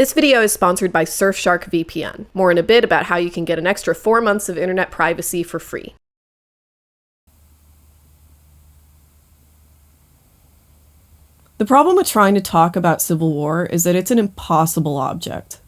This video is sponsored by Surfshark VPN. More in a bit about how you can get an extra 4 months of internet privacy for free. The problem with trying to talk about Civil War is that it's an impossible object.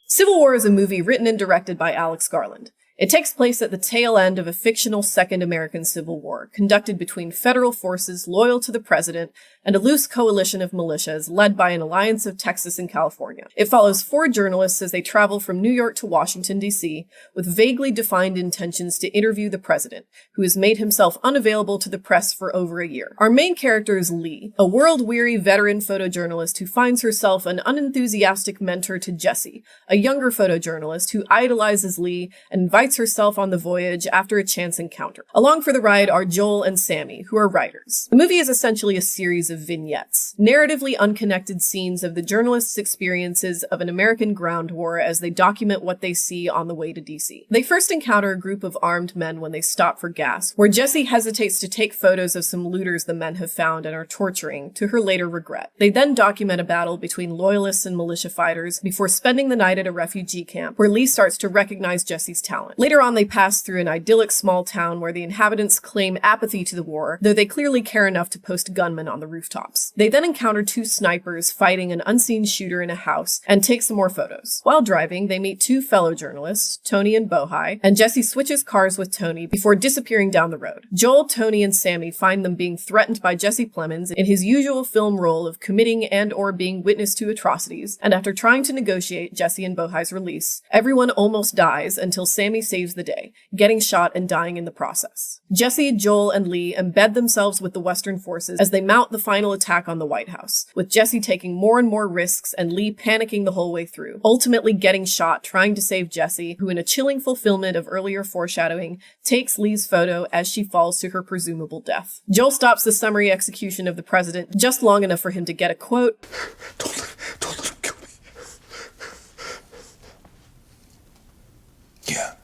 Civil War is a movie written and directed by Alex Garland. It takes place at the tail end of a fictional Second American Civil War, conducted between federal forces loyal to the president and a loose coalition of militias led by an alliance of Texas and California. It follows 4 journalists as they travel from New York to Washington, D.C., with vaguely defined intentions to interview the president, who has made himself unavailable to the press for over a year. Our main character is Lee, a world-weary veteran photojournalist who finds herself an unenthusiastic mentor to Jesse, a younger photojournalist who idolizes Lee and invites herself on the voyage after a chance encounter. Along for the ride are Joel and Sammy, who are writers. The movie is essentially a series of vignettes, narratively unconnected scenes of the journalists' experiences of an American ground war as they document what they see on the way to DC. They first encounter a group of armed men when they stop for gas, where Jesse hesitates to take photos of some looters the men have found and are torturing, to her later regret. They then document a battle between loyalists and militia fighters before spending the night at a refugee camp, where Lee starts to recognize Jesse's talent. Later on, they pass through an idyllic small town where the inhabitants claim apathy to the war, though they clearly care enough to post gunmen on the rooftops. They then encounter 2 snipers fighting an unseen shooter in a house and take some more photos. While driving, they meet 2 fellow journalists, Tony and Bohai, and Jesse switches cars with Tony before disappearing down the road. Joel, Tony, and Sammy find them being threatened by Jesse Plemons in his usual film role of committing and/or being witness to atrocities, and after trying to negotiate Jesse and Bohai's release, everyone almost dies until Sammy saves the day, getting shot and dying in the process. Jesse, Joel, and Lee embed themselves with the Western forces as they mount the final attack on the White House, with Jesse taking more and more risks and Lee panicking the whole way through, ultimately getting shot trying to save Jesse, who in a chilling fulfillment of earlier foreshadowing, takes Lee's photo as she falls to her presumable death. Joel stops the summary execution of the president just long enough for him to get a quote, Don't let him kill me. Yeah.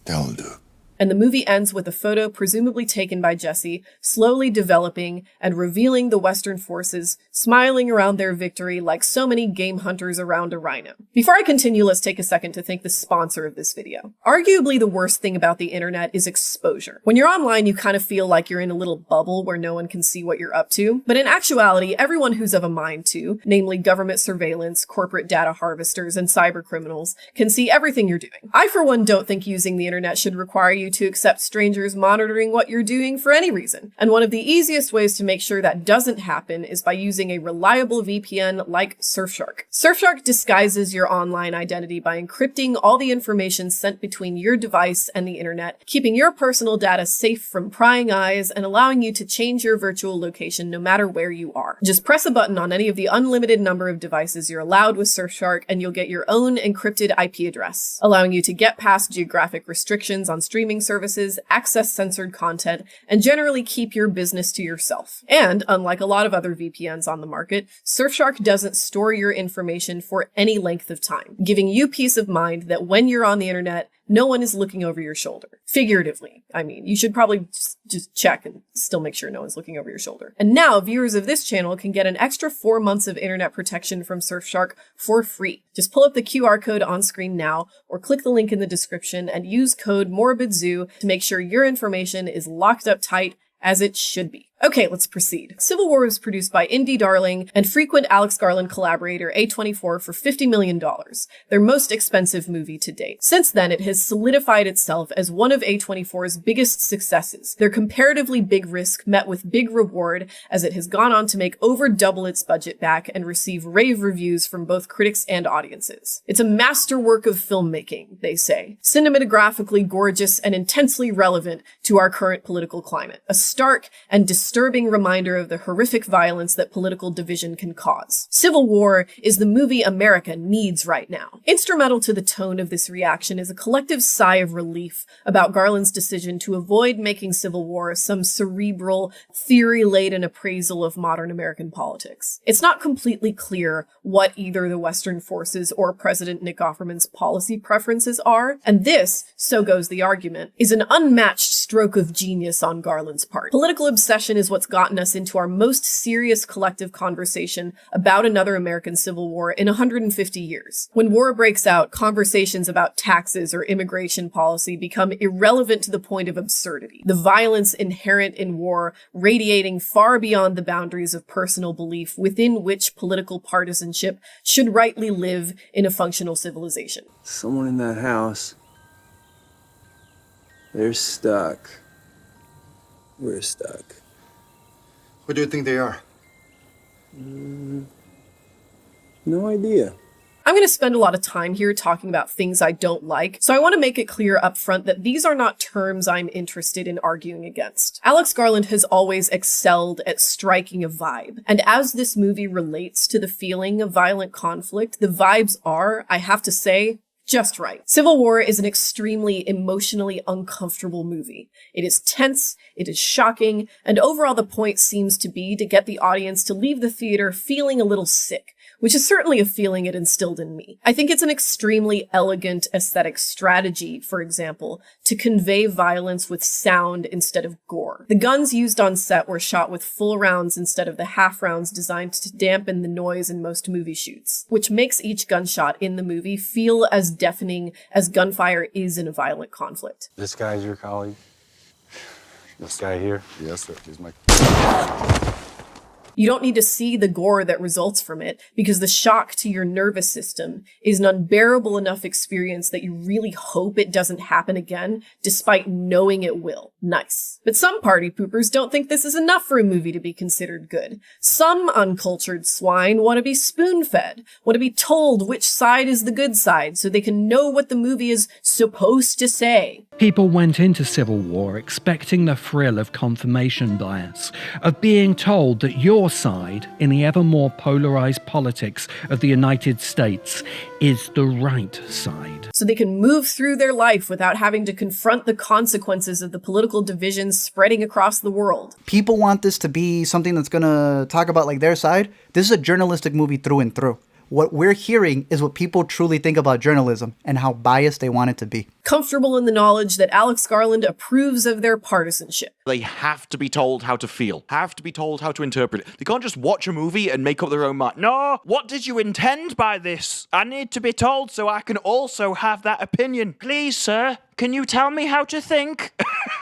That'll do it. and the movie ends with a photo presumably taken by Jesse, slowly developing and revealing the Western forces, smiling around their victory like so many game hunters around a rhino. Before I continue, let's take a second to thank the sponsor of this video. Arguably the worst thing about the internet is exposure. When you're online, you kind of feel like you're in a little bubble where no one can see what you're up to, but in actuality, everyone who's of a mind to, namely government surveillance, corporate data harvesters, and cyber criminals, can see everything you're doing. I, for one, don't think using the internet should require you to accept strangers monitoring what you're doing for any reason. And one of the easiest ways to make sure that doesn't happen is by using a reliable VPN like Surfshark. Surfshark disguises your online identity by encrypting all the information sent between your device and the internet, keeping your personal data safe from prying eyes and allowing you to change your virtual location no matter where you are. Just press a button on any of the unlimited number of devices you're allowed with Surfshark and you'll get your own encrypted IP address, allowing you to get past geographic restrictions on streaming services, access censored content, and generally keep your business to yourself. And, unlike a lot of other VPNs on the market, Surfshark doesn't store your information for any length of time, giving you peace of mind that when you're on the internet, no one is looking over your shoulder. Figuratively, I mean. You should probably just check and still make sure no one's looking over your shoulder. And now, viewers of this channel can get an extra 4 months of internet protection from Surfshark for free. Just pull up the QR code on screen now, or click the link in the description and use code MORBIDZOO to make sure your information is locked up tight as it should be. Okay, let's proceed. Civil War was produced by indie darling and frequent Alex Garland collaborator A24 for $50 million, their most expensive movie to date. Since then, it has solidified itself as one of A24's biggest successes, their comparatively big risk met with big reward as it has gone on to make over double its budget back and receive rave reviews from both critics and audiences. It's a masterwork of filmmaking, they say, cinematographically gorgeous and intensely relevant to our current political climate, a stark and disturbing reminder of the horrific violence that political division can cause. Civil War is the movie America needs right now. Instrumental to the tone of this reaction is a collective sigh of relief about Garland's decision to avoid making Civil War some cerebral, theory-laden appraisal of modern American politics. It's not completely clear what either the Western forces or President Nick Offerman's policy preferences are, and this, so goes the argument, is an unmatched stroke of genius on Garland's part. Political obsession is what's gotten us into our most serious collective conversation about another American Civil War in 150 years. When war breaks out, conversations about taxes or immigration policy become irrelevant to the point of absurdity. The violence inherent in war radiating far beyond the boundaries of personal belief within which political partisanship should rightly live in a functional civilization. Someone in that house. They're stuck. We're stuck. Who do you think they are? No idea. I'm going to spend a lot of time here talking about things I don't like, so I want to make it clear up front that these are not terms I'm interested in arguing against. Alex Garland has always excelled at striking a vibe, and as this movie relates to the feeling of violent conflict, the vibes are, I have to say, just right. Civil War is an extremely emotionally uncomfortable movie. It is tense, it is shocking, and overall the point seems to be to get the audience to leave the theater feeling a little sick, which is certainly a feeling it instilled in me. I think it's an extremely elegant aesthetic strategy, for example, to convey violence with sound instead of gore. The guns used on set were shot with full rounds instead of the half rounds designed to dampen the noise in most movie shoots, which makes each gunshot in the movie feel as deafening as gunfire is in a violent conflict. This guy's your colleague? This guy here? Yes, sir. He's my... You don't need to see the gore that results from it, because the shock to your nervous system is an unbearable enough experience that you really hope it doesn't happen again, despite knowing it will. Nice. But some party poopers don't think this is enough for a movie to be considered good. Some uncultured swine want to be spoon-fed, want to be told which side is the good side so they can know what the movie is supposed to say. People went into Civil War expecting the thrill of confirmation bias, of being told that your side, in the ever more polarized politics of the United States, is the right side. So they can move through their life without having to confront the consequences of the political divisions spreading across the world. People want this to be something that's gonna talk about like their side. This is a journalistic movie through and through. What we're hearing is what people truly think about journalism and how biased they want it to be. Comfortable in the knowledge that Alex Garland approves of their partisanship. They have to be told how to feel, have to be told how to interpret it. They can't just watch a movie and make up their own mind. No, what did you intend by this? I need to be told so I can also have that opinion. Please, sir, can you tell me how to think?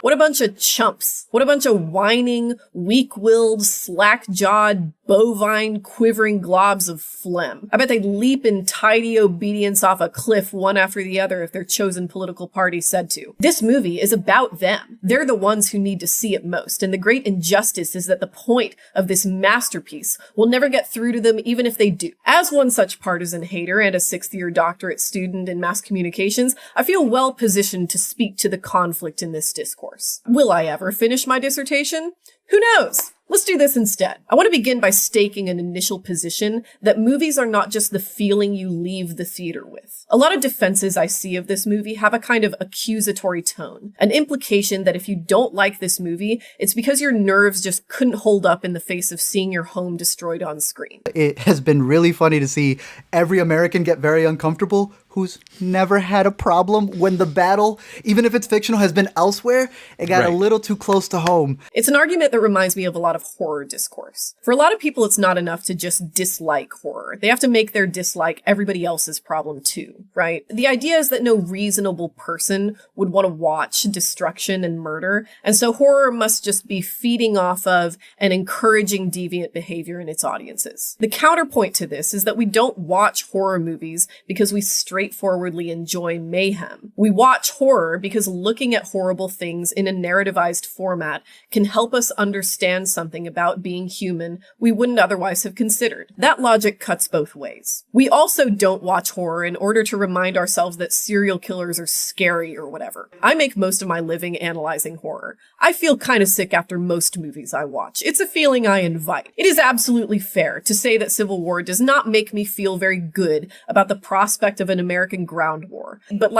What a bunch of chumps. What a bunch of whining, weak-willed, slack-jawed, bovine, quivering globs of phlegm. I bet they'd leap in tidy obedience off a cliff one after the other if their chosen political party said to. This movie is about them. They're the ones who need to see it most, and the great injustice is that the point of this masterpiece will never get through to them even if they do. As one such partisan hater and a sixth-year doctorate student in mass communications, I feel well positioned to speak to the conflict in this discourse. Will I ever finish my dissertation? Who knows? Let's do this instead. I want to begin by staking an initial position that movies are not just the feeling you leave the theater with. A lot of defenses I see of this movie have a kind of accusatory tone, an implication that if you don't like this movie, it's because your nerves just couldn't hold up in the face of seeing your home destroyed on screen. It has been really funny to see every American get very uncomfortable who's never had a problem when the battle, even if it's fictional, has been elsewhere. It got a little too close to home. It's an argument that reminds me of a lot of horror discourse. For a lot of people, it's not enough to just dislike horror. They have to make their dislike everybody else's problem too, right? The idea is that no reasonable person would want to watch destruction and murder, and so horror must just be feeding off of and encouraging deviant behavior in its audiences. The counterpoint to this is that we don't watch horror movies because we straight straightforwardly enjoy mayhem. We watch horror because looking at horrible things in a narrativized format can help us understand something about being human we wouldn't otherwise have considered. That logic cuts both ways. We also don't watch horror in order to remind ourselves that serial killers are scary or whatever. I make most of my living analyzing horror. I feel kind of sick after most movies I watch. It's a feeling I invite. It is absolutely fair to say that Civil War does not make me feel very good about the prospect of an American ground war. But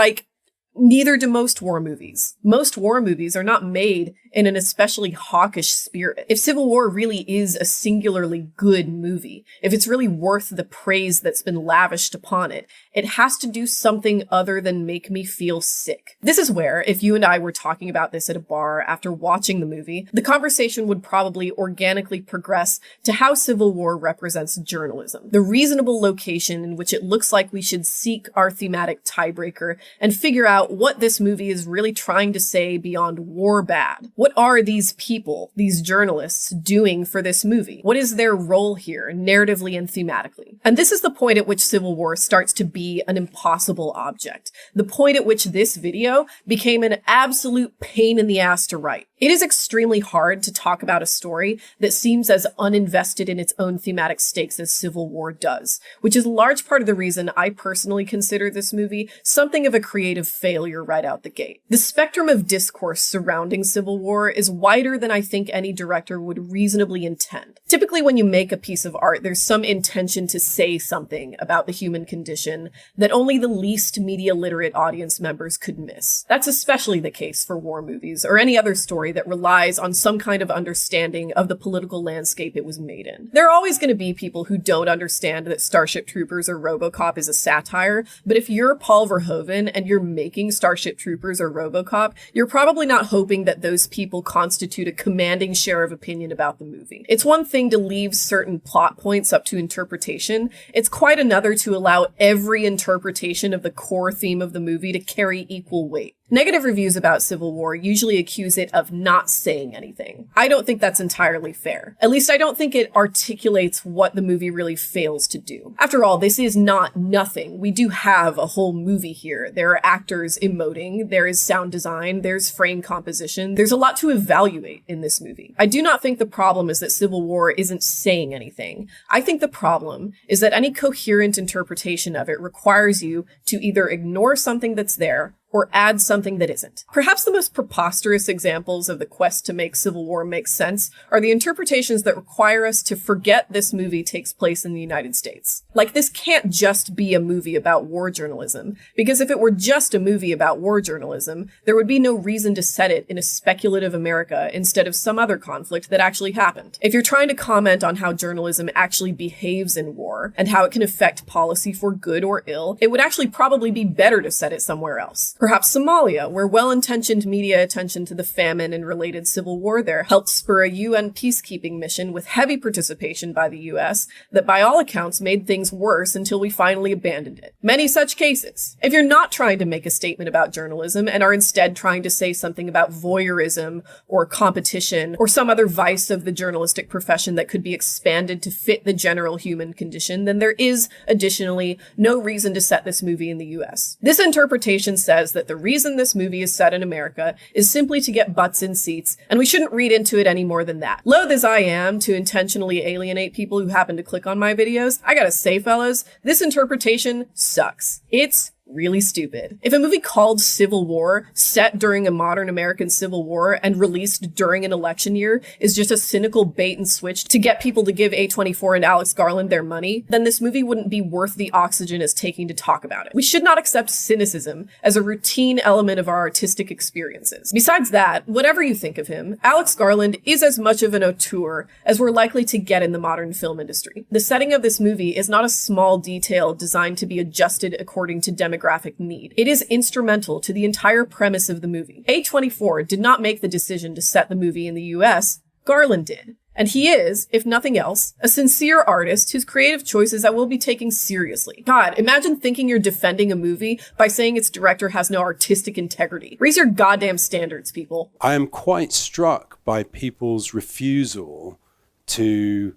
neither do most war movies. Most war movies are not made in an especially hawkish spirit. If Civil War really is a singularly good movie, if it's really worth the praise that's been lavished upon it, it has to do something other than make me feel sick. This is where, if you and I were talking about this at a bar after watching the movie, the conversation would probably organically progress to how Civil War represents journalism, the reasonable location in which it looks like we should seek our thematic tiebreaker and figure out what this movie is really trying to say beyond war bad. What are these people, these journalists, doing for this movie? What is their role here, narratively and thematically? And this is the point at which Civil War starts to be an impossible object. The point at which this video became an absolute pain in the ass to write. It is extremely hard to talk about a story that seems as uninvested in its own thematic stakes as Civil War does, which is a large part of the reason I personally consider this movie something of a creative failure right out the gate. The spectrum of discourse surrounding Civil War is wider than I think any director would reasonably intend. Typically, when you make a piece of art, there's some intention to say something about the human condition that only the least media literate audience members could miss. That's especially the case for war movies or any other story that relies on some kind of understanding of the political landscape it was made in. There are always going to be people who don't understand that Starship Troopers or RoboCop is a satire, but if you're Paul Verhoeven and you're making Starship Troopers or RoboCop, you're probably not hoping that those people constitute a commanding share of opinion about the movie. It's one thing to leave certain plot points up to interpretation. It's quite another to allow every interpretation of the core theme of the movie to carry equal weight. Negative reviews about Civil War usually accuse it of not saying anything. I don't think that's entirely fair. At least I don't think it articulates what the movie really fails to do. After all, this is not nothing. We do have a whole movie here. There are actors emoting, there is sound design, there's frame composition, there's a lot to evaluate in this movie. I do not think the problem is that Civil War isn't saying anything. I think the problem is that any coherent interpretation of it requires you to either ignore something that's there or add something that isn't. Perhaps the most preposterous examples of the quest to make Civil War make sense are the interpretations that require us to forget this movie takes place in the United States. Like, this can't just be a movie about war journalism, because if it were just a movie about war journalism, there would be no reason to set it in a speculative America instead of some other conflict that actually happened. If you're trying to comment on how journalism actually behaves in war and how it can affect policy for good or ill, it would actually probably be better to set it somewhere else. Perhaps Somalia, where well-intentioned media attention to the famine and related civil war there helped spur a UN peacekeeping mission with heavy participation by the US that by all accounts made things worse until we finally abandoned it. Many such cases. If you're not trying to make a statement about journalism and are instead trying to say something about voyeurism or competition or some other vice of the journalistic profession that could be expanded to fit the general human condition, then there is, additionally, no reason to set this movie in the US. This interpretation says that the reason this movie is set in America is simply to get butts in seats, and we shouldn't read into it any more than that. Loath as I am to intentionally alienate people who happen to click on my videos, I gotta say, fellas, this interpretation sucks. It's really stupid. If a movie called Civil War, set during a modern American Civil War and released during an election year, is just a cynical bait and switch to get people to give A24 and Alex Garland their money, then this movie wouldn't be worth the oxygen it's taking to talk about it. We should not accept cynicism as a routine element of our artistic experiences. Besides that, whatever you think of him, Alex Garland is as much of an auteur as we're likely to get in the modern film industry. The setting of this movie is not a small detail designed to be adjusted according to demographic need. It is instrumental to the entire premise of the movie. A24 did not make the decision to set the movie in the US, Garland did. And he is, if nothing else, a sincere artist whose creative choices I will be taking seriously. God, imagine thinking you're defending a movie by saying its director has no artistic integrity. Raise your goddamn standards, people. I am quite struck by people's refusal to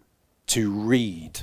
read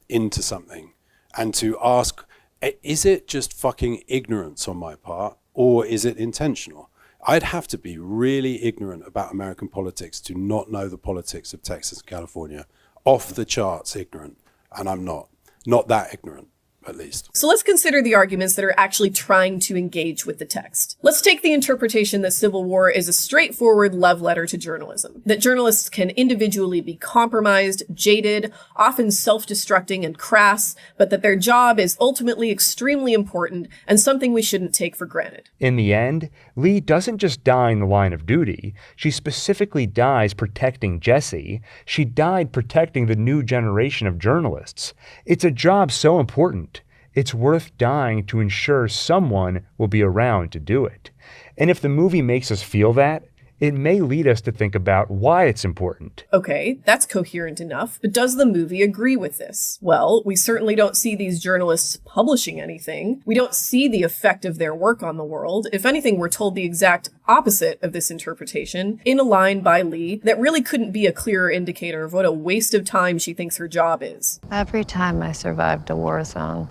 into something and to ask Is it just fucking ignorance on my part, or is it intentional? I'd have to be really ignorant about American politics to not know the politics of Texas and California. Off the charts ignorant, and I'm not that ignorant, at least. So let's consider the arguments that are actually trying to engage with the text. Let's take the interpretation that Civil War is a straightforward love letter to journalism, that journalists can individually be compromised, jaded, often self-destructing and crass, but that their job is ultimately extremely important and something we shouldn't take for granted. In the end, Lee doesn't just die in the line of duty. She specifically dies protecting Jesse. She died protecting the new generation of journalists. It's a job so important. It's worth dying to ensure someone will be around to do it. And if the movie makes us feel that, it may lead us to think about why it's important. Okay, that's coherent enough, but does the movie agree with this? Well, we certainly don't see these journalists publishing anything. We don't see the effect of their work on the world. If anything, we're told the exact opposite of this interpretation in a line by Lee that really couldn't be a clearer indicator of what a waste of time she thinks her job is. Every time I survived a war zone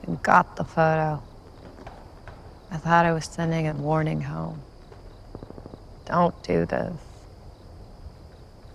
and got the photo, I thought I was sending a warning home. Don't do this.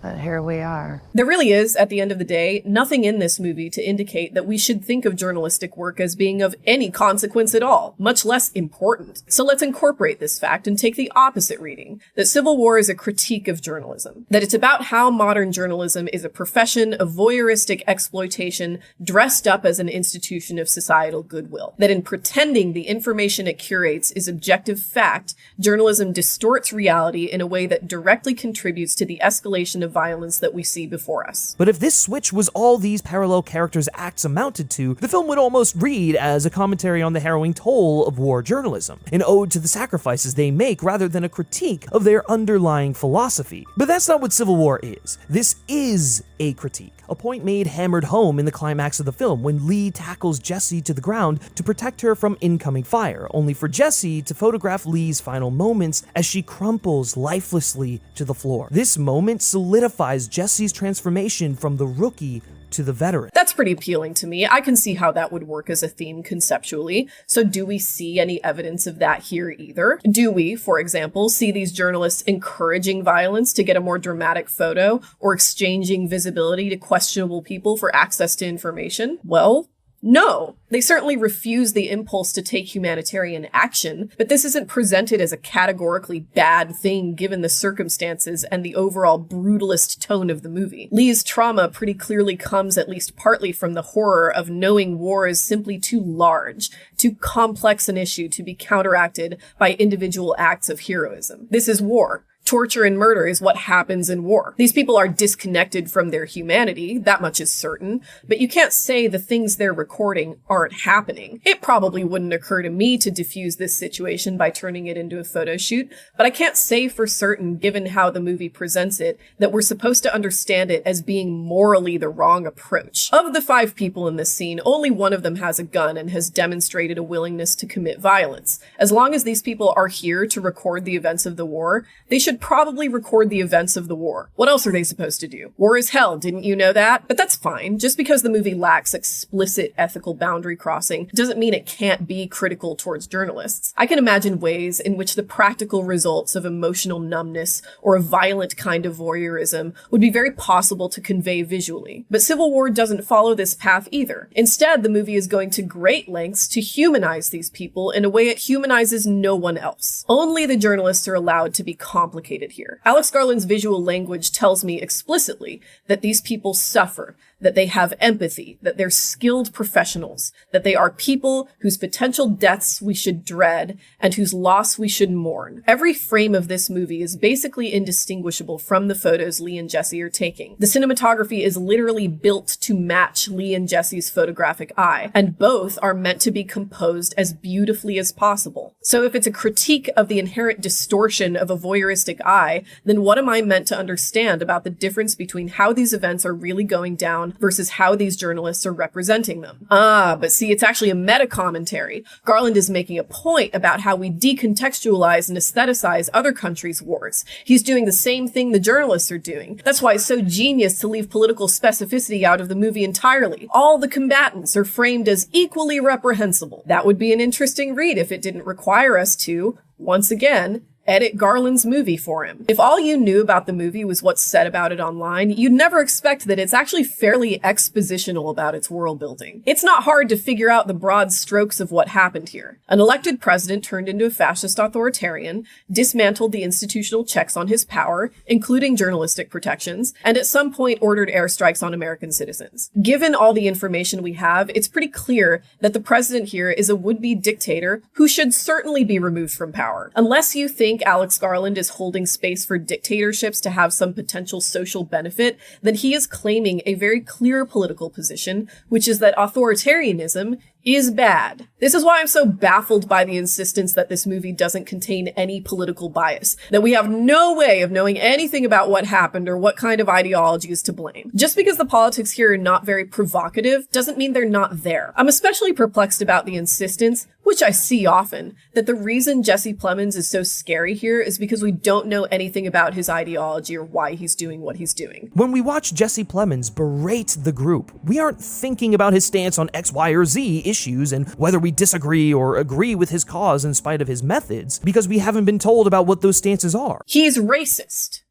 But here we are. There really is, at the end of the day, nothing in this movie to indicate that we should think of journalistic work as being of any consequence at all, much less important. So let's incorporate this fact and take the opposite reading, that Civil War is a critique of journalism, that it's about how modern journalism is a profession of voyeuristic exploitation dressed up as an institution of societal goodwill, that in pretending the information it curates is objective fact, journalism distorts reality in a way that directly contributes to the escalation of violence that we see before us. But if this switch was all these parallel characters' acts amounted to, the film would almost read as a commentary on the harrowing toll of war journalism, an ode to the sacrifices they make rather than a critique of their underlying philosophy. But that's not what Civil War is. This is a critique, a point made hammered home in the climax of the film when Lee tackles Jesse to the ground to protect her from incoming fire, only for Jesse to photograph Lee's final moments as she crumples lifelessly to the floor. This moment solidifies Jesse's transformation from the rookie to the veteran. That's pretty appealing to me. I can see how that would work as a theme conceptually. So do we see any evidence of that here either? Do we, for example, see these journalists encouraging violence to get a more dramatic photo or exchanging visibility to questionable people for access to information? Well, no. They certainly refuse the impulse to take humanitarian action, but this isn't presented as a categorically bad thing given the circumstances and the overall brutalist tone of the movie. Lee's trauma pretty clearly comes at least partly from the horror of knowing war is simply too large, too complex an issue to be counteracted by individual acts of heroism. This is war. Torture and murder is what happens in war. These people are disconnected from their humanity, that much is certain, but you can't say the things they're recording aren't happening. It probably wouldn't occur to me to diffuse this situation by turning it into a photo shoot, but I can't say for certain, given how the movie presents it, that we're supposed to understand it as being morally the wrong approach. Of the 5 people in this scene, only one of them has a gun and has demonstrated a willingness to commit violence. As long as these people are here to record the events of the war, they should probably record the events of the war. What else are they supposed to do? War is hell, didn't you know that? But that's fine. Just because the movie lacks explicit ethical boundary crossing doesn't mean it can't be critical towards journalists. I can imagine ways in which the practical results of emotional numbness or a violent kind of voyeurism would be very possible to convey visually. But Civil War doesn't follow this path either. Instead, the movie is going to great lengths to humanize these people in a way it humanizes no one else. Only the journalists are allowed to be complicated here. Alex Garland's visual language tells me explicitly that these people suffer, that they have empathy, that they're skilled professionals, that they are people whose potential deaths we should dread and whose loss we should mourn. Every frame of this movie is basically indistinguishable from the photos Lee and Jesse are taking. The cinematography is literally built to match Lee and Jesse's photographic eye, and both are meant to be composed as beautifully as possible. So if it's a critique of the inherent distortion of a voyeuristic eye, then what am I meant to understand about the difference between how these events are really going down down versus how these journalists are representing them. But see, it's actually a meta-commentary. Garland is making a point about how we decontextualize and aestheticize other countries' wars. He's doing the same thing the journalists are doing. That's why it's so genius to leave political specificity out of the movie entirely. All the combatants are framed as equally reprehensible. That would be an interesting read if it didn't require us to, once again, edit Garland's movie for him. If all you knew about the movie was what's said about it online, you'd never expect that it's actually fairly expositional about its world building. It's not hard to figure out the broad strokes of what happened here. An elected president turned into a fascist authoritarian, dismantled the institutional checks on his power, including journalistic protections, and at some point ordered airstrikes on American citizens. Given all the information we have, it's pretty clear that the president here is a would-be dictator who should certainly be removed from power. Unless you think Alex Garland is holding space for dictatorships to have some potential social benefit, then he is claiming a very clear political position, which is that authoritarianism is bad. This is why I'm so baffled by the insistence that this movie doesn't contain any political bias, that we have no way of knowing anything about what happened or what kind of ideology is to blame. Just because the politics here are not very provocative doesn't mean they're not there. I'm especially perplexed about the insistence, which I see often, that the reason Jesse Plemons is so scary here is because we don't know anything about his ideology or why he's doing what he's doing. When we watch Jesse Plemons berate the group, we aren't thinking about his stance on X, Y, or Z issues and whether we disagree or agree with his cause in spite of his methods, because we haven't been told about what those stances are. He's racist.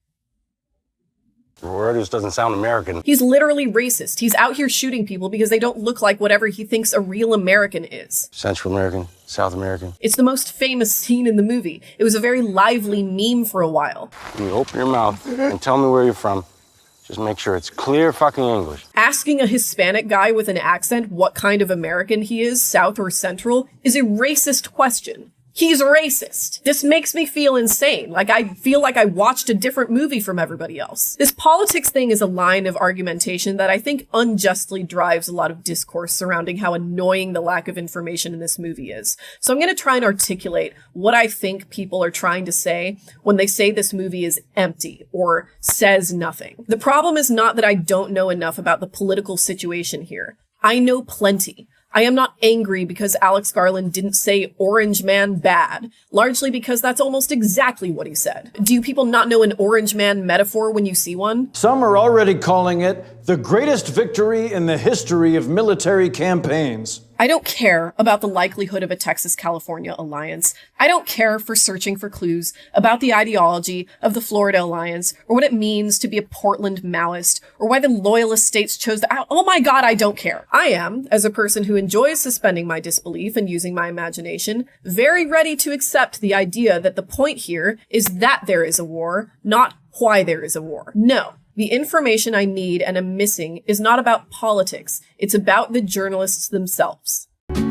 The word just doesn't sound American. He's literally racist. He's out here shooting people because they don't look like whatever he thinks a real American is. Central American, South American. It's the most famous scene in the movie. It was a very lively meme for a while. When you open your mouth and tell me where you're from, just make sure it's clear fucking English. Asking a Hispanic guy with an accent what kind of American he is, South or Central, is a racist question. He's racist. This makes me feel insane. Like I feel like I watched a different movie from everybody else. This politics thing is a line of argumentation that I think unjustly drives a lot of discourse surrounding how annoying the lack of information in this movie is. So I'm going to try and articulate what I think people are trying to say when they say this movie is empty or says nothing. The problem is not that I don't know enough about the political situation here. I know plenty. I am not angry because Alex Garland didn't say Orange Man bad, largely because that's almost exactly what he said. Do people not know an Orange Man metaphor when you see one? Some are already calling it the greatest victory in the history of military campaigns. I don't care about the likelihood of a Texas-California alliance. I don't care for searching for clues about the ideology of the Florida alliance or what it means to be a Portland Maoist or why the loyalist states chose the... Oh my God, I don't care. I am, as a person who enjoys suspending my disbelief and using my imagination, very ready to accept the idea that the point here is that there is a war, not why there is a war. No. The information I need and am missing is not about politics. It's about the journalists themselves. A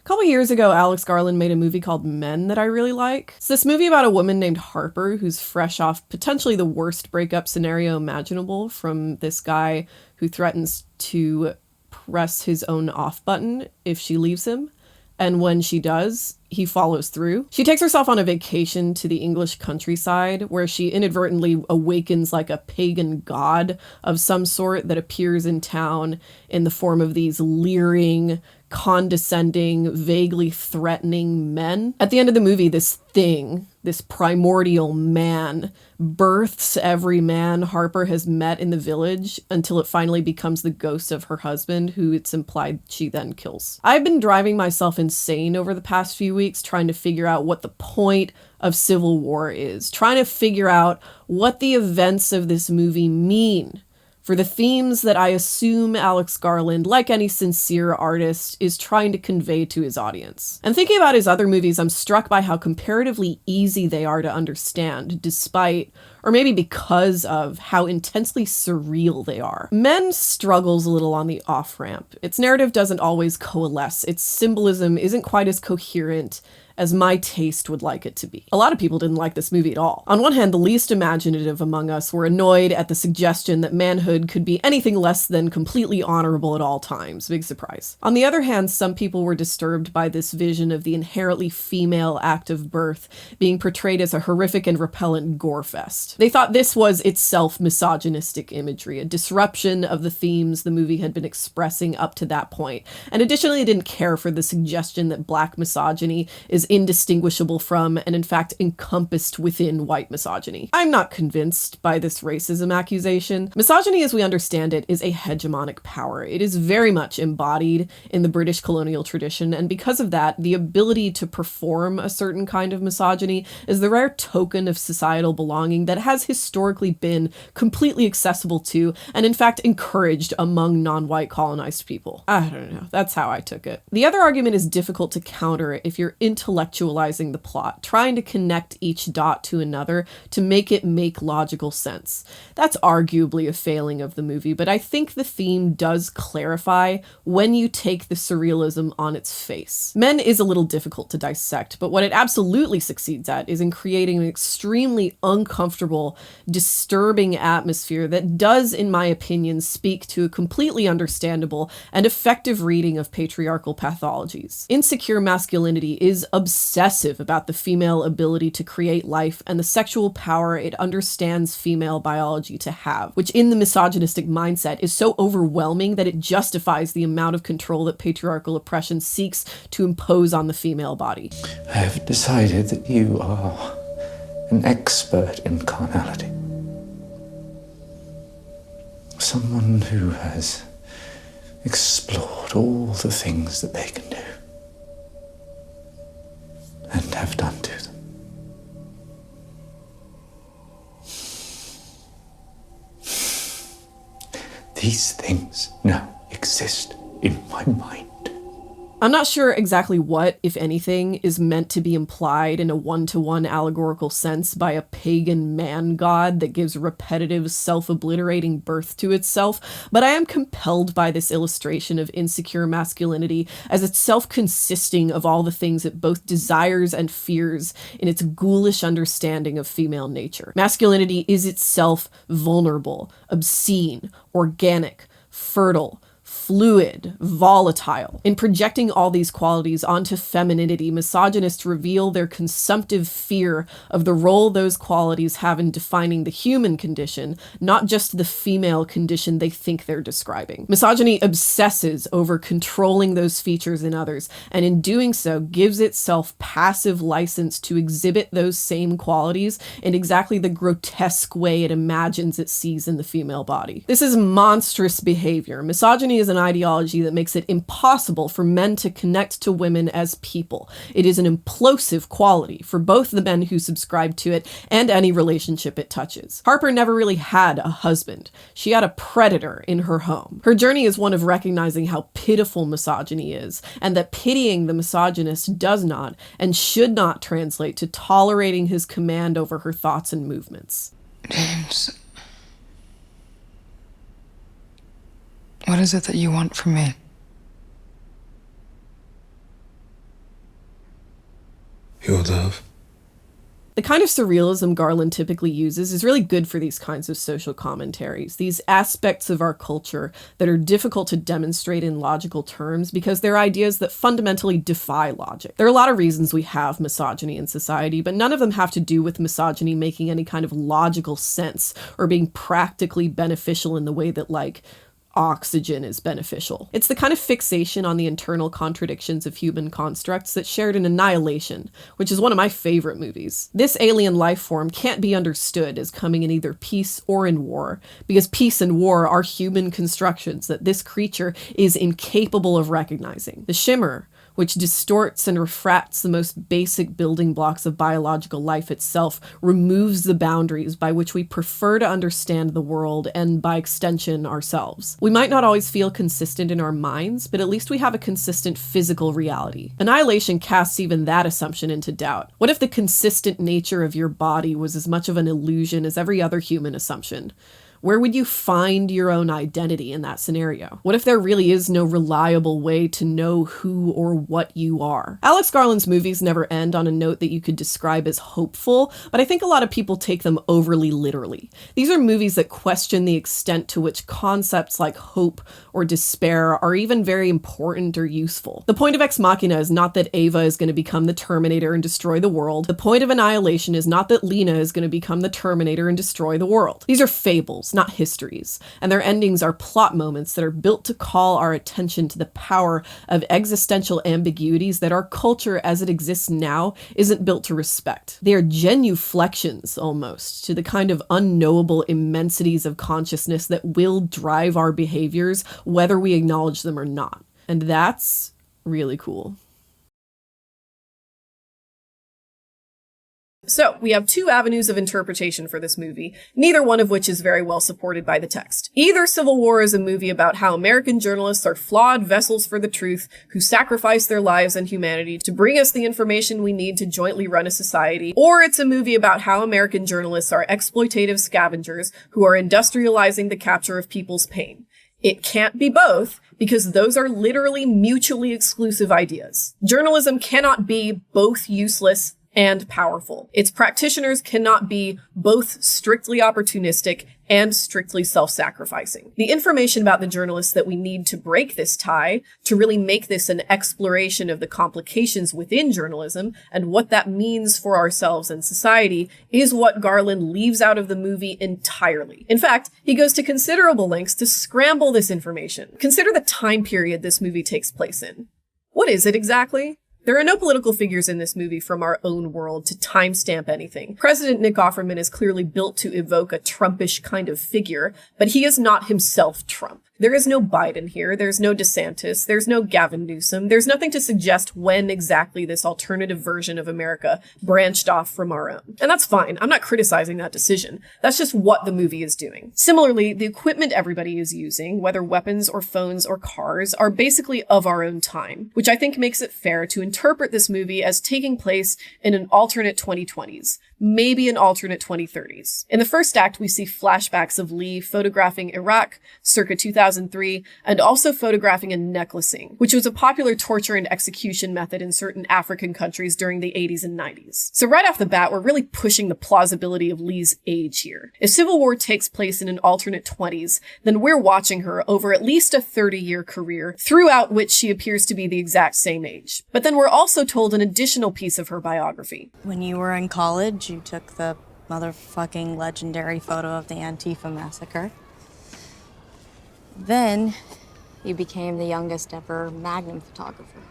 couple years ago, Alex Garland made a movie called Men that I really like. It's this movie about a woman named Harper who's fresh off potentially the worst breakup scenario imaginable from this guy who threatens to press his own off button if she leaves him. And when she does, he follows through. She takes herself on a vacation to the English countryside where she inadvertently awakens like a pagan god of some sort that appears in town in the form of these leering, condescending, vaguely threatening men. At the end of the movie, this thing, this primordial man, births every man Harper has met in the village until it finally becomes the ghost of her husband, who it's implied she then kills. I've been driving myself insane over the past few weeks trying to figure out what the point of Civil War is, trying to figure out what the events of this movie mean for the themes that I assume Alex Garland, like any sincere artist, is trying to convey to his audience. And thinking about his other movies, I'm struck by how comparatively easy they are to understand, despite, or maybe because of, how intensely surreal they are. Men struggles a little on the off-ramp. Its narrative doesn't always coalesce. Its symbolism isn't quite as coherent as my taste would like it to be. A lot of people didn't like this movie at all. On one hand, the least imaginative among us were annoyed at the suggestion that manhood could be anything less than completely honorable at all times. Big surprise. On the other hand, some people were disturbed by this vision of the inherently female act of birth being portrayed as a horrific and repellent gore fest. They thought this was itself misogynistic imagery, a disruption of the themes the movie had been expressing up to that point. And additionally, they didn't care for the suggestion that black misogyny is indistinguishable from and in fact encompassed within white misogyny. I'm not convinced by this racism accusation. Misogyny, as we understand it, is a hegemonic power. It is very much embodied in the British colonial tradition, and because of that, the ability to perform a certain kind of misogyny is the rare token of societal belonging that has historically been completely accessible to and in fact encouraged among non-white colonized people. I don't know, that's how I took it. The other argument is difficult to counter if you're intellectualizing the plot, trying to connect each dot to another to make it make logical sense. That's arguably a failing of the movie, but I think the theme does clarify when you take the surrealism on its face. Men is a little difficult to dissect, but what it absolutely succeeds at is in creating an extremely uncomfortable, disturbing atmosphere that does, in my opinion, speak to a completely understandable and effective reading of patriarchal pathologies. Insecure masculinity is obsessive about the female ability to create life and the sexual power it understands female biology to have, which in the misogynistic mindset is so overwhelming that it justifies the amount of control that patriarchal oppression seeks to impose on the female body. I have decided that you are an expert in carnality. Someone who has explored all the things that they can do and have done to them. These things now exist in my mind. I'm not sure exactly what, if anything, is meant to be implied in a one-to-one allegorical sense by a pagan man-god that gives repetitive, self-obliterating birth to itself, but I am compelled by this illustration of insecure masculinity as itself consisting of all the things it both desires and fears in its ghoulish understanding of female nature. Masculinity is itself vulnerable, obscene, organic, fertile, fluid, volatile. In projecting all these qualities onto femininity, misogynists reveal their consumptive fear of the role those qualities have in defining the human condition, not just the female condition they think they're describing. Misogyny obsesses over controlling those features in others, and in doing so gives itself passive license to exhibit those same qualities in exactly the grotesque way it imagines it sees in the female body. This is monstrous behavior. Misogyny is an ideology that makes it impossible for men to connect to women as people. It is an implosive quality for both the men who subscribe to it and any relationship it touches. Harper never really had a husband. She had a predator in her home. Her journey is one of recognizing how pitiful misogyny is, and that pitying the misogynist does not and should not translate to tolerating his command over her thoughts and movements. James, what is it that you want from me? Your love. The kind of surrealism Garland typically uses is really good for these kinds of social commentaries, these aspects of our culture that are difficult to demonstrate in logical terms because they're ideas that fundamentally defy logic. There are a lot of reasons we have misogyny in society, but none of them have to do with misogyny making any kind of logical sense or being practically beneficial in the way that, like, oxygen is beneficial. It's the kind of fixation on the internal contradictions of human constructs that's shared in Annihilation, which is one of my favorite movies. This alien life form can't be understood as coming in either peace or in war, because peace and war are human constructions that this creature is incapable of recognizing. The shimmer, which distorts and refracts the most basic building blocks of biological life itself, removes the boundaries by which we prefer to understand the world and, by extension, ourselves. We might not always feel consistent in our minds, but at least we have a consistent physical reality. Annihilation casts even that assumption into doubt. What if the consistent nature of your body was as much of an illusion as every other human assumption? Where would you find your own identity in that scenario? What if there really is no reliable way to know who or what you are? Alex Garland's movies never end on a note that you could describe as hopeful, but I think a lot of people take them overly literally. These are movies that question the extent to which concepts like hope or despair are even very important or useful. The point of Ex Machina is not that Ava is going to become the Terminator and destroy the world. The point of Annihilation is not that Lena is going to become the Terminator and destroy the world. These are fables, not histories, and their endings are plot moments that are built to call our attention to the power of existential ambiguities that our culture as it exists now isn't built to respect. They are genuflections, almost, to the kind of unknowable immensities of consciousness that will drive our behaviors, whether we acknowledge them or not. And that's really cool. So, we have two avenues of interpretation for this movie, neither one of which is very well supported by the text. Either Civil War is a movie about how American journalists are flawed vessels for the truth who sacrifice their lives and humanity to bring us the information we need to jointly run a society, or it's a movie about how American journalists are exploitative scavengers who are industrializing the capture of people's pain. It can't be both, because those are literally mutually exclusive ideas. Journalism cannot be both useless and powerful. Its practitioners cannot be both strictly opportunistic and strictly self-sacrificing. The information about the journalists that we need to break this tie, to really make this an exploration of the complications within journalism and what that means for ourselves and society, is what Garland leaves out of the movie entirely. In fact, he goes to considerable lengths to scramble this information. Consider the time period this movie takes place in. What is it exactly? There are no political figures in this movie from our own world to timestamp anything. President Nick Offerman is clearly built to evoke a Trumpish kind of figure, but he is not himself Trump. There is no Biden here, there's no DeSantis, there's no Gavin Newsom, there's nothing to suggest when exactly this alternative version of America branched off from our own. And that's fine, I'm not criticizing that decision. That's just what the movie is doing. Similarly, the equipment everybody is using, whether weapons or phones or cars, are basically of our own time, which I think makes it fair to interpret this movie as taking place in an alternate 2020s, maybe an alternate 2030s. In the first act, we see flashbacks of Lee photographing Iraq circa 2003, and also photographing and necklacing, which was a popular torture and execution method in certain African countries during the 80s and 90s. So right off the bat, we're really pushing the plausibility of Lee's age here. If Civil War takes place in an alternate 20s, then we're watching her over at least a 30-year career, throughout which she appears to be the exact same age. But then we're also told an additional piece of her biography. When you were in college, you took the motherfucking legendary photo of the Antifa massacre. Then, you became the youngest ever Magnum photographer.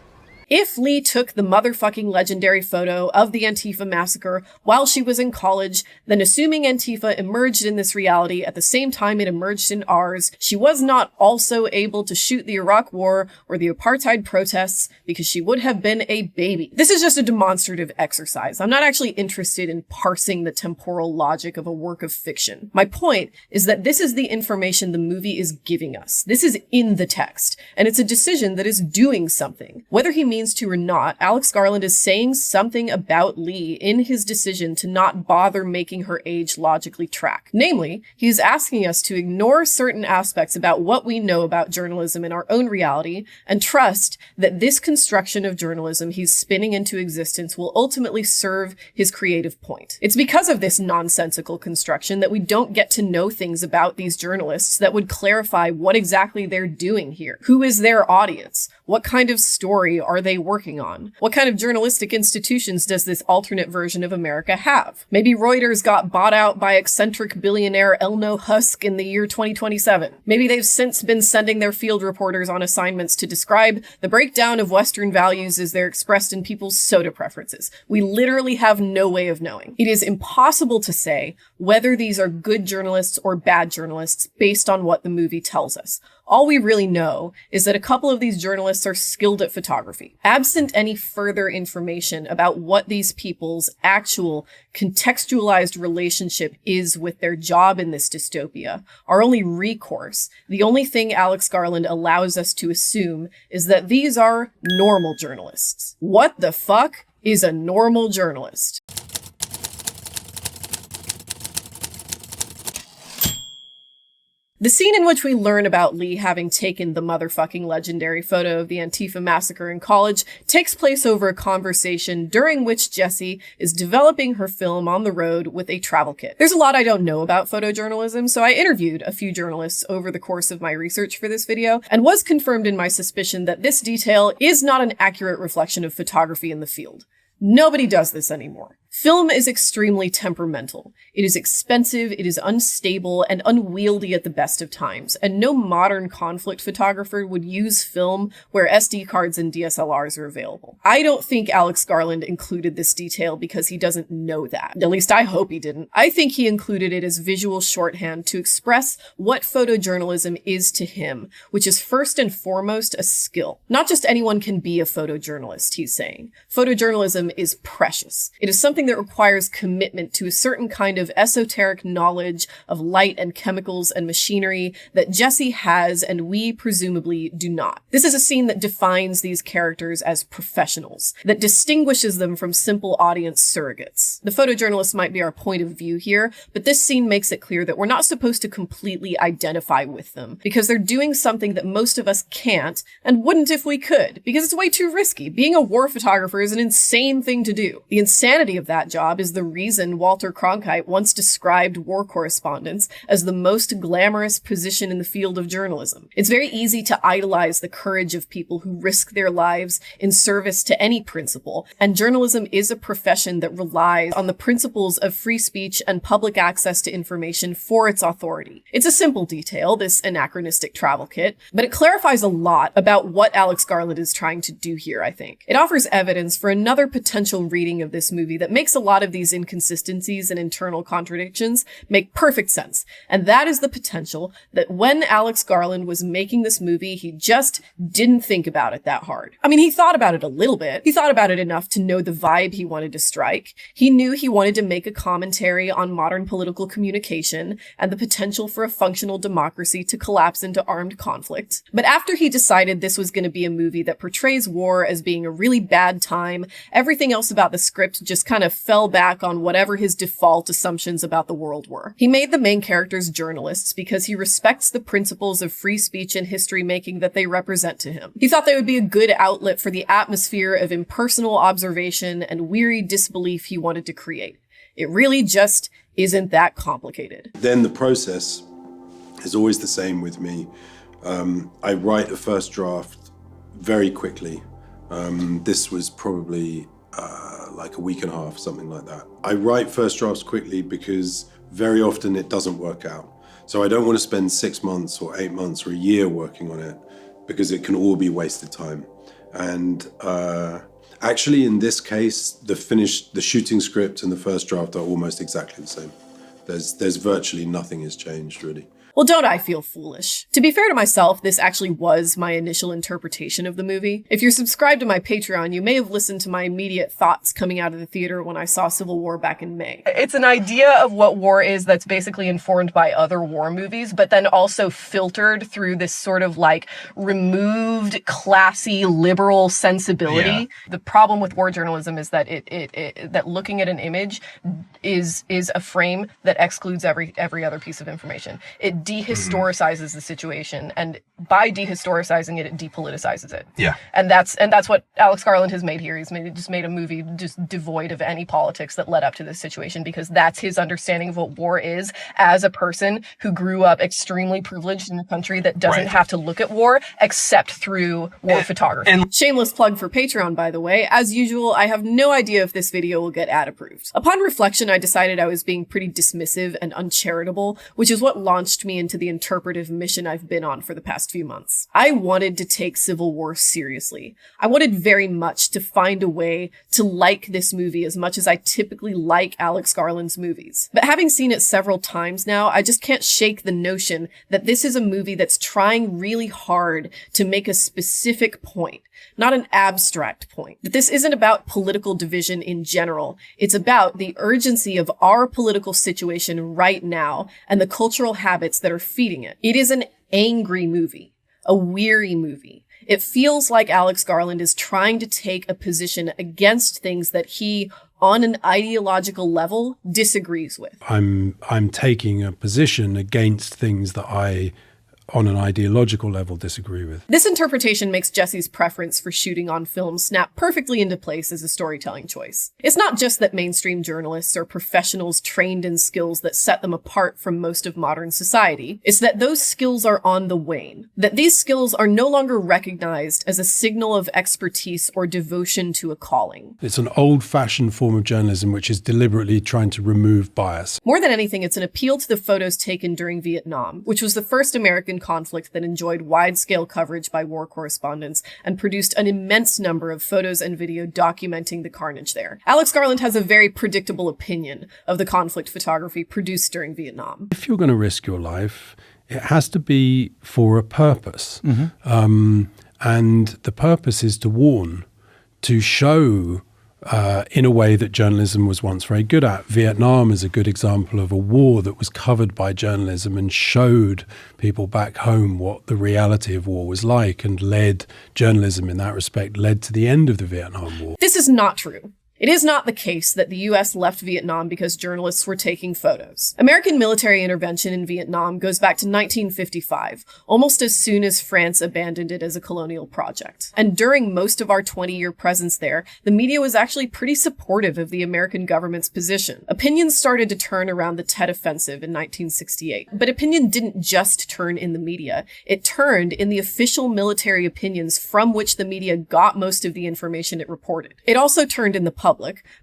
If Lee took the motherfucking legendary photo of the Antifa massacre while she was in college, then assuming Antifa emerged in this reality at the same time it emerged in ours, she was not also able to shoot the Iraq War or the apartheid protests because she would have been a baby. This is just a demonstrative exercise. I'm not actually interested in parsing the temporal logic of a work of fiction. My point is that this is the information the movie is giving us. This is in the text, and it's a decision that is doing something. Whether he means to or not, Alex Garland is saying something about Lee in his decision to not bother making her age logically track. Namely, he's asking us to ignore certain aspects about what we know about journalism in our own reality and trust that this construction of journalism he's spinning into existence will ultimately serve his creative point. It's because of this nonsensical construction that we don't get to know things about these journalists that would clarify what exactly they're doing here. Who is their audience? What kind of story are they working on? What kind of journalistic institutions does this alternate version of America have? Maybe Reuters got bought out by eccentric billionaire Elno Husk in the year 2027. Maybe they've since been sending their field reporters on assignments to describe the breakdown of Western values as they're expressed in people's soda preferences. We literally have no way of knowing. It is impossible to say whether these are good journalists or bad journalists based on what the movie tells us. All we really know is that a couple of these journalists are skilled at photography. Absent any further information about what these people's actual contextualized relationship is with their job in this dystopia, our only recourse, the only thing Alex Garland allows us to assume, is that these are normal journalists. What the fuck is a normal journalist? The scene in which we learn about Lee having taken the motherfucking legendary photo of the Antifa massacre in college takes place over a conversation during which Jessie is developing her film on the road with a travel kit. There's a lot I don't know about photojournalism, so I interviewed a few journalists over the course of my research for this video, and was confirmed in my suspicion that this detail is not an accurate reflection of photography in the field. Nobody does this anymore. Film is extremely temperamental. It is expensive, it is unstable, and unwieldy at the best of times, and no modern conflict photographer would use film where SD cards and DSLRs are available. I don't think Alex Garland included this detail because he doesn't know that. At least I hope he didn't. I think he included it as visual shorthand to express what photojournalism is to him, which is first and foremost a skill. Not just anyone can be a photojournalist, he's saying. Photojournalism is precious. It is something that requires commitment to a certain kind of esoteric knowledge of light and chemicals and machinery that Jessie has and we presumably do not. This is a scene that defines these characters as professionals, that distinguishes them from simple audience surrogates. The photojournalist might be our point of view here, but this scene makes it clear that we're not supposed to completely identify with them, because they're doing something that most of us can't and wouldn't if we could, because it's way too risky. Being a war photographer is an insane thing to do. The insanity of that job is the reason Walter Cronkite once described war correspondence as the most glamorous position in the field of journalism. It's very easy to idolize the courage of people who risk their lives in service to any principle, and journalism is a profession that relies on the principles of free speech and public access to information for its authority. It's a simple detail, this anachronistic travel kit, but it clarifies a lot about what Alex Garland is trying to do here, I think. It offers evidence for another potential reading of this movie that makes a lot of these inconsistencies and internal contradictions make perfect sense. And that is the potential that when Alex Garland was making this movie, he just didn't think about it that hard. I mean, he thought about it a little bit. He thought about it enough to know the vibe he wanted to strike. He knew he wanted to make a commentary on modern political communication and the potential for a functional democracy to collapse into armed conflict. But after he decided this was going to be a movie that portrays war as being a really bad time, everything else about the script just kind of fell back on whatever his default assumptions about the world were. He made the main characters journalists because he respects the principles of free speech and history making that they represent to him. He thought they would be a good outlet for the atmosphere of impersonal observation and weary disbelief he wanted to create. It really just isn't that complicated. Then the process is always the same with me. I write a first draft very quickly. This was probably like a week and a half, something like that. I write first drafts quickly because very often it doesn't work out. So I don't want to spend 6 months or 8 months or a year working on it because it can all be wasted time. And actually in this case, the shooting script and the first draft are almost exactly the same. There's virtually nothing has changed really. Well, don't I feel foolish? To be fair to myself, this actually was my initial interpretation of the movie. If you're subscribed to my Patreon, you may have listened to my immediate thoughts coming out of the theater when I saw Civil War back in May. It's an idea of what war is that's basically informed by other war movies, but then also filtered through this sort of like removed, classy, liberal sensibility. Yeah. The problem with war journalism is that that looking at an image is a frame that excludes every other piece of information. It dehistoricizes the situation, and by dehistoricizing it, it depoliticizes it. Yeah. And that's what Alex Garland has made here. He's made a movie just devoid of any politics that led up to this situation, because that's his understanding of what war is as a person who grew up extremely privileged in a country that doesn't have to look at war except through war photography. And shameless plug for Patreon, by the way. As usual, I have no idea if this video will get ad approved. Upon reflection, I decided I was being pretty dismissive and uncharitable, which is what launched me into the interpretive mission I've been on for the past few months. I wanted to take Civil War seriously. I wanted very much to find a way to like this movie as much as I typically like Alex Garland's movies. But having seen it several times now, I just can't shake the notion that this is a movie that's trying really hard to make a specific point, not an abstract point. That this isn't about political division in general. It's about the urgency of our political situation right now and the cultural habits that are feeding it. It is an angry movie, a weary movie. It feels like Alex Garland is trying to take a position against things that he on an ideological level, disagrees with. I'm taking a position against things that I, on an ideological level, disagree with. This interpretation makes Jesse's preference for shooting on film snap perfectly into place as a storytelling choice. It's not just that mainstream journalists are professionals trained in skills that set them apart from most of modern society. It's that those skills are on the wane. That these skills are no longer recognized as a signal of expertise or devotion to a calling. It's an old-fashioned form of journalism which is deliberately trying to remove bias. More than anything, it's an appeal to the photos taken during Vietnam, which was the first American conflict that enjoyed wide-scale coverage by war correspondents and produced an immense number of photos and video documenting the carnage there. Alex Garland has a very predictable opinion of the conflict photography produced during Vietnam. If you're going to risk your life, it has to be for a purpose. And the purpose is to warn, to show in a way that journalism was once very good at. Vietnam is a good example of a war that was covered by journalism and showed people back home what the reality of war was like, and journalism in that respect led to the end of the Vietnam War. This is not true. It is not the case that the US left Vietnam because journalists were taking photos. American military intervention in Vietnam goes back to 1955, almost as soon as France abandoned it as a colonial project. And during most of our 20-year presence there, the media was actually pretty supportive of the American government's position. Opinions started to turn around the Tet Offensive in 1968. But opinion didn't just turn in the media. It turned in the official military opinions from which the media got most of the information it reported. It also turned in the public,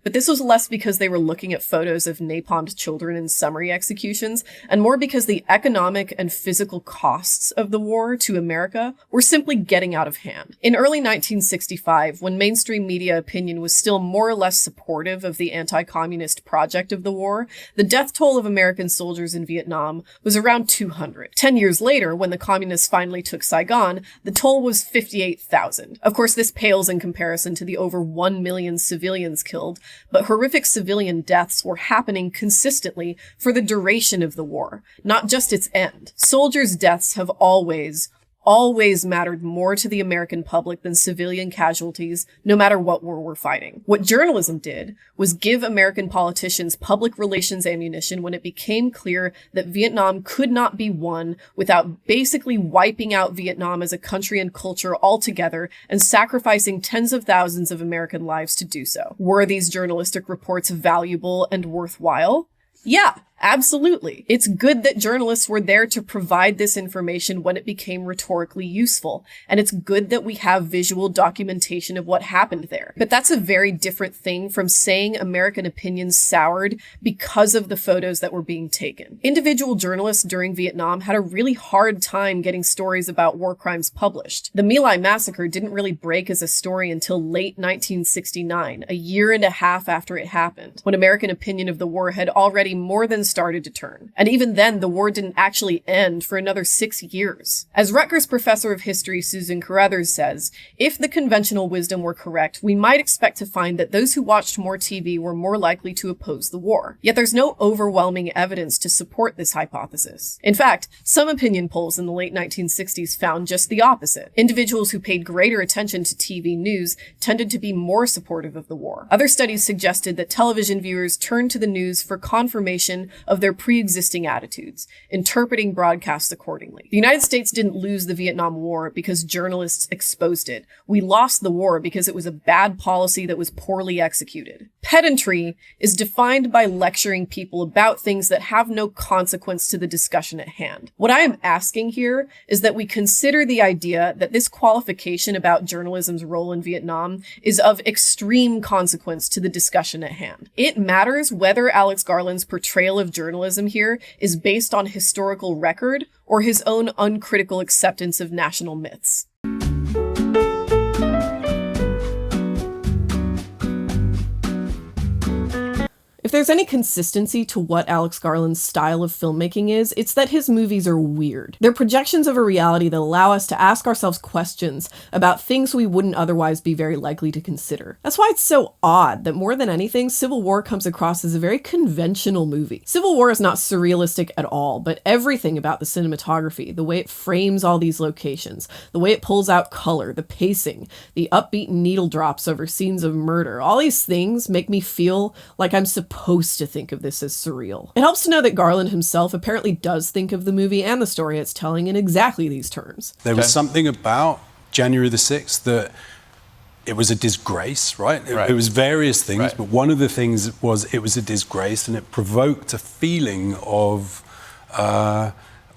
but this was less because they were looking at photos of napalmed children in summary executions, and more because the economic and physical costs of the war to America were simply getting out of hand. In early 1965, when mainstream media opinion was still more or less supportive of the anti-communist project of the war, the death toll of American soldiers in Vietnam was around 200. 10 years later, when the communists finally took Saigon, the toll was 58,000. Of course, this pales in comparison to the over 1 million civilians killed, but horrific civilian deaths were happening consistently for the duration of the war, not just its end. Soldiers' deaths have always mattered more to the American public than civilian casualties, no matter what war we're fighting. What journalism did was give American politicians public relations ammunition when it became clear that Vietnam could not be won without basically wiping out Vietnam as a country and culture altogether and sacrificing tens of thousands of American lives to do so. Were these journalistic reports valuable and worthwhile? Yeah, absolutely. It's good that journalists were there to provide this information when it became rhetorically useful, and it's good that we have visual documentation of what happened there. But that's a very different thing from saying American opinions soured because of the photos that were being taken. Individual journalists during Vietnam had a really hard time getting stories about war crimes published. The My Lai massacre didn't really break as a story until late 1969, a year and a half after it happened, when American opinion of the war had already more than started to turn. And even then, the war didn't actually end for another 6 years. As Rutgers professor of history Susan Carruthers says, if the conventional wisdom were correct, we might expect to find that those who watched more TV were more likely to oppose the war. Yet there's no overwhelming evidence to support this hypothesis. In fact, some opinion polls in the late 1960s found just the opposite. Individuals who paid greater attention to TV news tended to be more supportive of the war. Other studies suggested that television viewers turned to the news for confirmation of their pre-existing attitudes, interpreting broadcasts accordingly. The United States didn't lose the Vietnam War because journalists exposed it. We lost the war because it was a bad policy that was poorly executed. Pedantry is defined by lecturing people about things that have no consequence to the discussion at hand. What I am asking here is that we consider the idea that this qualification about journalism's role in Vietnam is of extreme consequence to the discussion at hand. It matters whether Alex Garland's portrayal of journalism here is based on historical record or his own uncritical acceptance of national myths. If there's any consistency to what Alex Garland's style of filmmaking is, it's that his movies are weird. They're projections of a reality that allow us to ask ourselves questions about things we wouldn't otherwise be very likely to consider. That's why it's so odd that more than anything, Civil War comes across as a very conventional movie. Civil War is not surrealistic at all, but everything about the cinematography, the way it frames all these locations, the way it pulls out color, the pacing, the upbeat needle drops over scenes of murder, all these things make me feel like I'm supposed to think of this as surreal. It helps to know that Garland himself apparently does think of the movie and the story it's telling in exactly these terms. There was something about January the 6th that it was a disgrace, right? It was various things, but one of the things was it was a disgrace, and it provoked a feeling of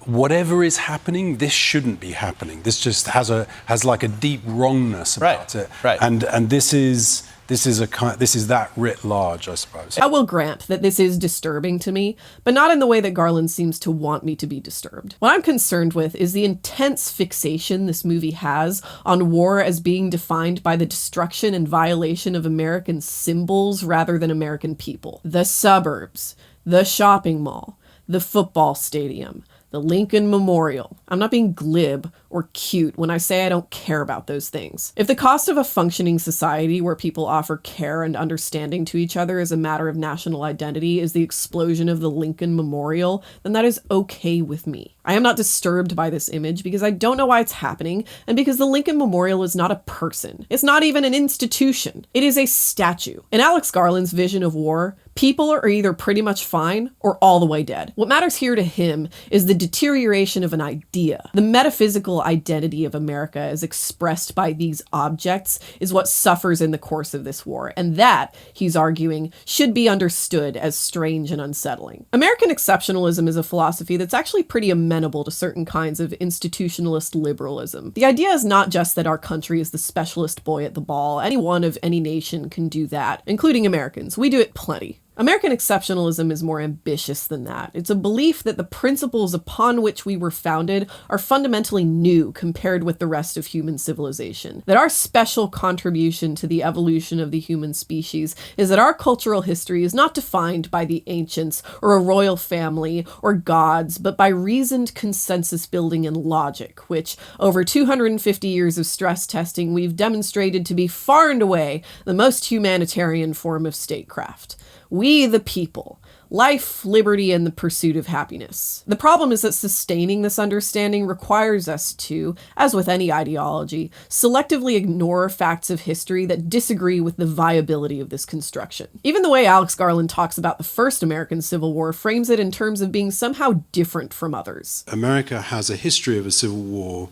whatever is happening, this shouldn't be happening. This just has like a deep wrongness about it. And this is that writ large, I suppose. I will grant that this is disturbing to me, but not in the way that Garland seems to want me to be disturbed. What I'm concerned with is the intense fixation this movie has on war as being defined by the destruction and violation of American symbols rather than American people. The suburbs, the shopping mall, the football stadium, the Lincoln Memorial. I'm not being glib or cute when I say I don't care about those things. If the cost of a functioning society where people offer care and understanding to each other as a matter of national identity is the explosion of the Lincoln Memorial, then that is okay with me. I am not disturbed by this image because I don't know why it's happening, and because the Lincoln Memorial is not a person. It's not even an institution. It is a statue. In Alex Garland's vision of war, people are either pretty much fine or all the way dead. What matters here to him is the deterioration of an idea. The metaphysical identity of America as expressed by these objects is what suffers in the course of this war, and that, he's arguing, should be understood as strange and unsettling. American exceptionalism is a philosophy that's actually pretty amenable to certain kinds of institutionalist liberalism. The idea is not just that our country is the specialist boy at the ball. Anyone of any nation can do that, including Americans. We do it plenty. American exceptionalism is more ambitious than that. It's a belief that the principles upon which we were founded are fundamentally new compared with the rest of human civilization. That our special contribution to the evolution of the human species is that our cultural history is not defined by the ancients or a royal family or gods, but by reasoned consensus building and logic, which, over 250 years of stress testing, we've demonstrated to be far and away the most humanitarian form of statecraft. We the people. Life, liberty, and the pursuit of happiness. The problem is that sustaining this understanding requires us to, as with any ideology, selectively ignore facts of history that disagree with the viability of this construction. Even the way Alex Garland talks about the first American Civil War frames it in terms of being somehow different from others. America has a history of a civil war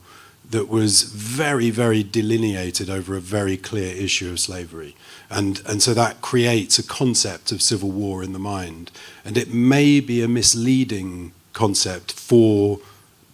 that was very, very delineated over a very clear issue of slavery. And so that creates a concept of civil war in the mind. And it may be a misleading concept for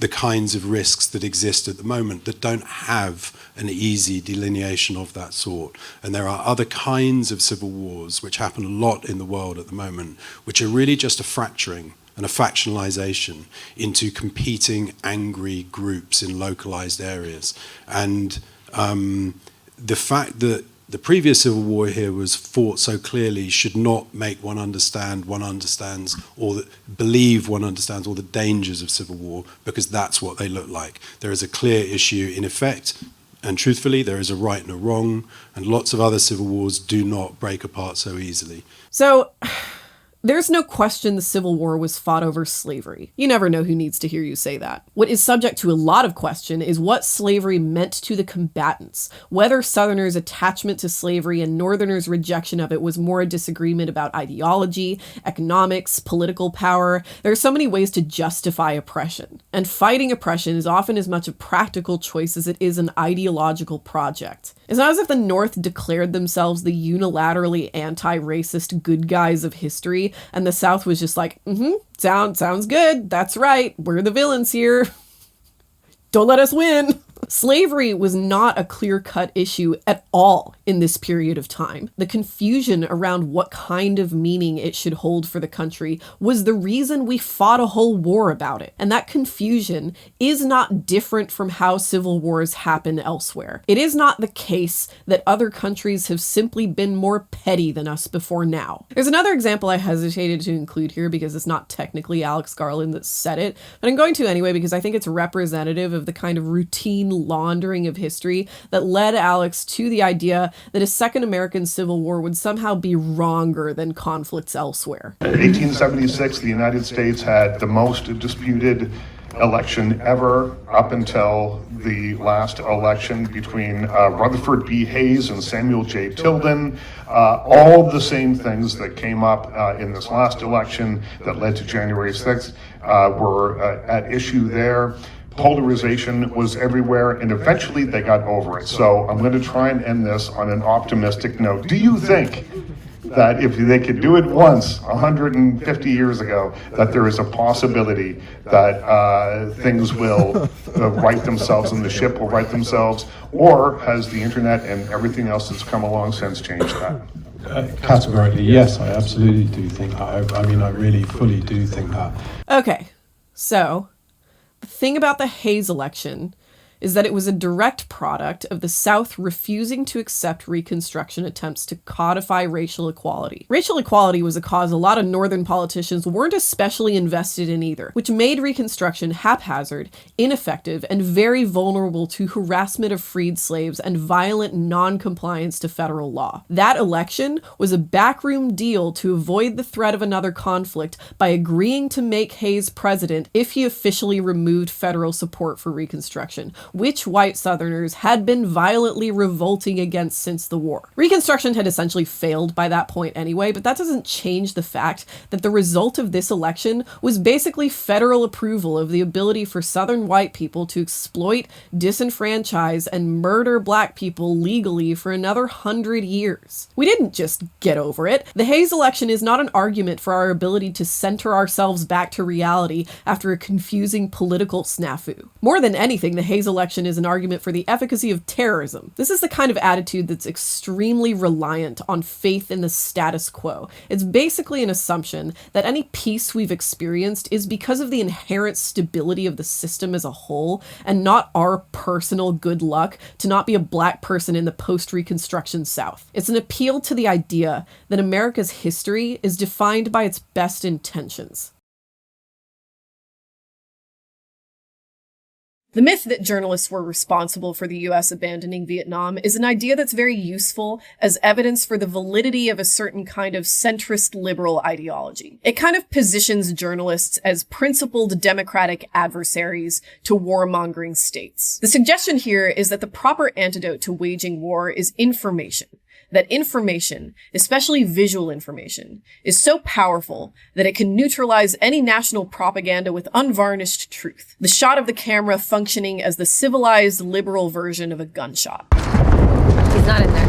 the kinds of risks that exist at the moment that don't have an easy delineation of that sort. And there are other kinds of civil wars, which happen a lot in the world at the moment, which are really just a fracturing and a factionalization into competing angry groups in localized areas. And the fact that the previous civil war here was fought so clearly should not make one understand one understands or believe one understands all the dangers of civil war, because that's what they look like. There is a clear issue in effect, and truthfully there is a right and a wrong, and lots of other civil wars do not break apart so easily. So there's no question the Civil War was fought over slavery. You never know who needs to hear you say that. What is subject to a lot of question is what slavery meant to the combatants, whether Southerners' attachment to slavery and Northerners' rejection of it was more a disagreement about ideology, economics, political power. There are so many ways to justify oppression, and fighting oppression is often as much a practical choice as it is an ideological project. It's not as if the North declared themselves the unilaterally anti-racist good guys of history, and the South was just like, sounds good, that's right, we're the villains here. Don't let us win. Slavery was not a clear-cut issue at all in this period of time. The confusion around what kind of meaning it should hold for the country was the reason we fought a whole war about it. And that confusion is not different from how civil wars happen elsewhere. It is not the case that other countries have simply been more petty than us before now. There's another example I hesitated to include here because it's not technically Alex Garland that said it, but I'm going to anyway because I think it's representative of the kind of routine laundering of history that led Alex to the idea that a second American Civil War would somehow be wronger than conflicts elsewhere. In 1876, the United States had the most disputed election ever up until the last election between Rutherford B. Hayes and Samuel J. Tilden. All the same things that came up in this last election that led to January 6th were at issue there. Polarization was everywhere, and eventually they got over it. So I'm going to try and end this on an optimistic note. Do you think that if they could do it once 150 years ago, that there is a possibility that things will right themselves and the ship will right themselves? Or has the internet and everything else that's come along since changed that? Categorically, yes, I absolutely do think that. I mean, I really fully do think that. Okay, so the thing about the Hayes election is that it was a direct product of the South refusing to accept Reconstruction attempts to codify racial equality. Racial equality was a cause a lot of Northern politicians weren't especially invested in either, which made Reconstruction haphazard, ineffective, and very vulnerable to harassment of freed slaves and violent non-compliance to federal law. That election was a backroom deal to avoid the threat of another conflict by agreeing to make Hayes president if he officially removed federal support for Reconstruction, which white Southerners had been violently revolting against since the war. Reconstruction had essentially failed by that point anyway, but that doesn't change the fact that the result of this election was basically federal approval of the ability for Southern white people to exploit, disenfranchise, and murder black people legally for another 100 years. We didn't just get over it. The Hayes election is not an argument for our ability to center ourselves back to reality after a confusing political snafu. More than anything, the Hayes election is an argument for the efficacy of terrorism. This is the kind of attitude that's extremely reliant on faith in the status quo. It's basically an assumption that any peace we've experienced is because of the inherent stability of the system as a whole, and not our personal good luck to not be a black person in the post-Reconstruction South. It's an appeal to the idea that America's history is defined by its best intentions. The myth that journalists were responsible for the US abandoning Vietnam is an idea that's very useful as evidence for the validity of a certain kind of centrist liberal ideology. It kind of positions journalists as principled democratic adversaries to warmongering states. The suggestion here is that the proper antidote to waging war is information. That information, especially visual information, is so powerful that it can neutralize any national propaganda with unvarnished truth. The shot of the camera functioning as the civilized liberal version of a gunshot. He's not in there.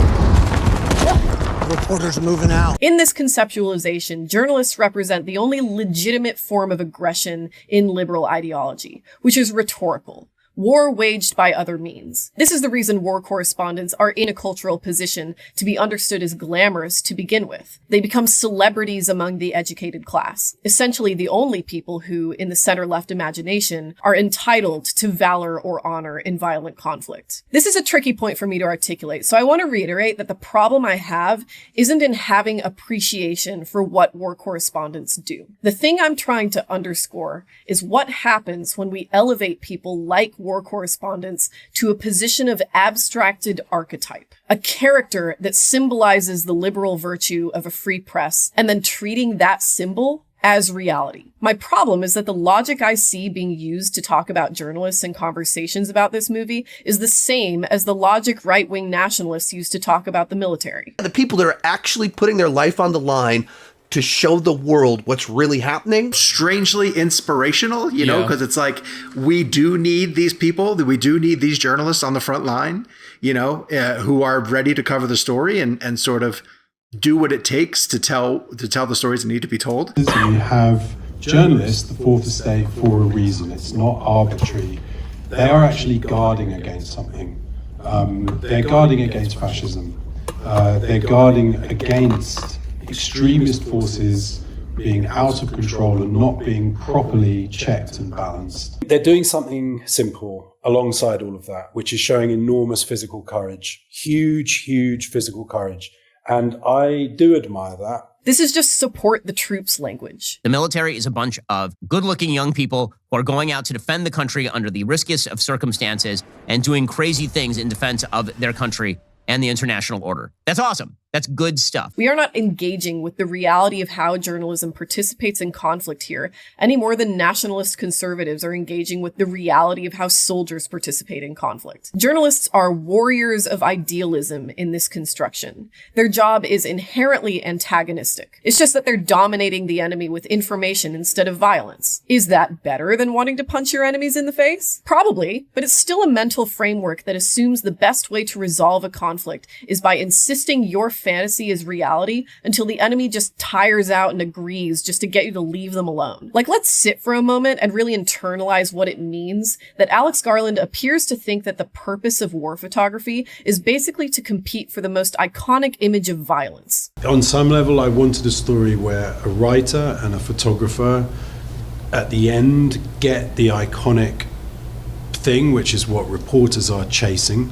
Reporters moving out. In this conceptualization, journalists represent the only legitimate form of aggression in liberal ideology, which is rhetorical. War waged by other means. This is the reason war correspondents are in a cultural position to be understood as glamorous to begin with. They become celebrities among the educated class, essentially the only people who, in the center-left imagination, are entitled to valor or honor in violent conflict. This is a tricky point for me to articulate, so I want to reiterate that the problem I have isn't in having appreciation for what war correspondents do. The thing I'm trying to underscore is what happens when we elevate people like war correspondents to a position of abstracted archetype, a character that symbolizes the liberal virtue of a free press, and then treating that symbol as reality. My problem is that the logic I see being used to talk about journalists in conversations about this movie is the same as the logic right-wing nationalists use to talk about the military. The people that are actually putting their life on the line to show the world what's really happening. Strangely inspirational, you know, because it's like, we do need these people, we do need these journalists on the front line, you know, who are ready to cover the story and sort of do what it takes to tell the stories that need to be told. You have journalists, the fourth estate, for a reason. It's not arbitrary. They are actually guarding against something. They're guarding against fascism. They're guarding against extremist forces being out of control and not being properly checked and balanced. They're doing something simple alongside all of that, which is showing enormous physical courage, huge physical courage. And I do admire that. This is just support the troops language. The military is a bunch of good-looking young people who are going out to defend the country under the riskiest of circumstances and doing crazy things in defense of their country and the international order. That's awesome. That's good stuff. We are not engaging with the reality of how journalism participates in conflict here any more than nationalist conservatives are engaging with the reality of how soldiers participate in conflict. Journalists are warriors of idealism in this construction. Their job is inherently antagonistic. It's just that they're dominating the enemy with information instead of violence. Is that better than wanting to punch your enemies in the face? Probably, but it's still a mental framework that assumes the best way to resolve a conflict is by insisting your fantasy is reality until the enemy just tires out and agrees just to get you to leave them alone. Like, let's sit for a moment and really internalize what it means that Alex Garland appears to think that the purpose of war photography is basically to compete for the most iconic image of violence. On some level, I wanted a story where a writer and a photographer at the end get the iconic thing, which is what reporters are chasing,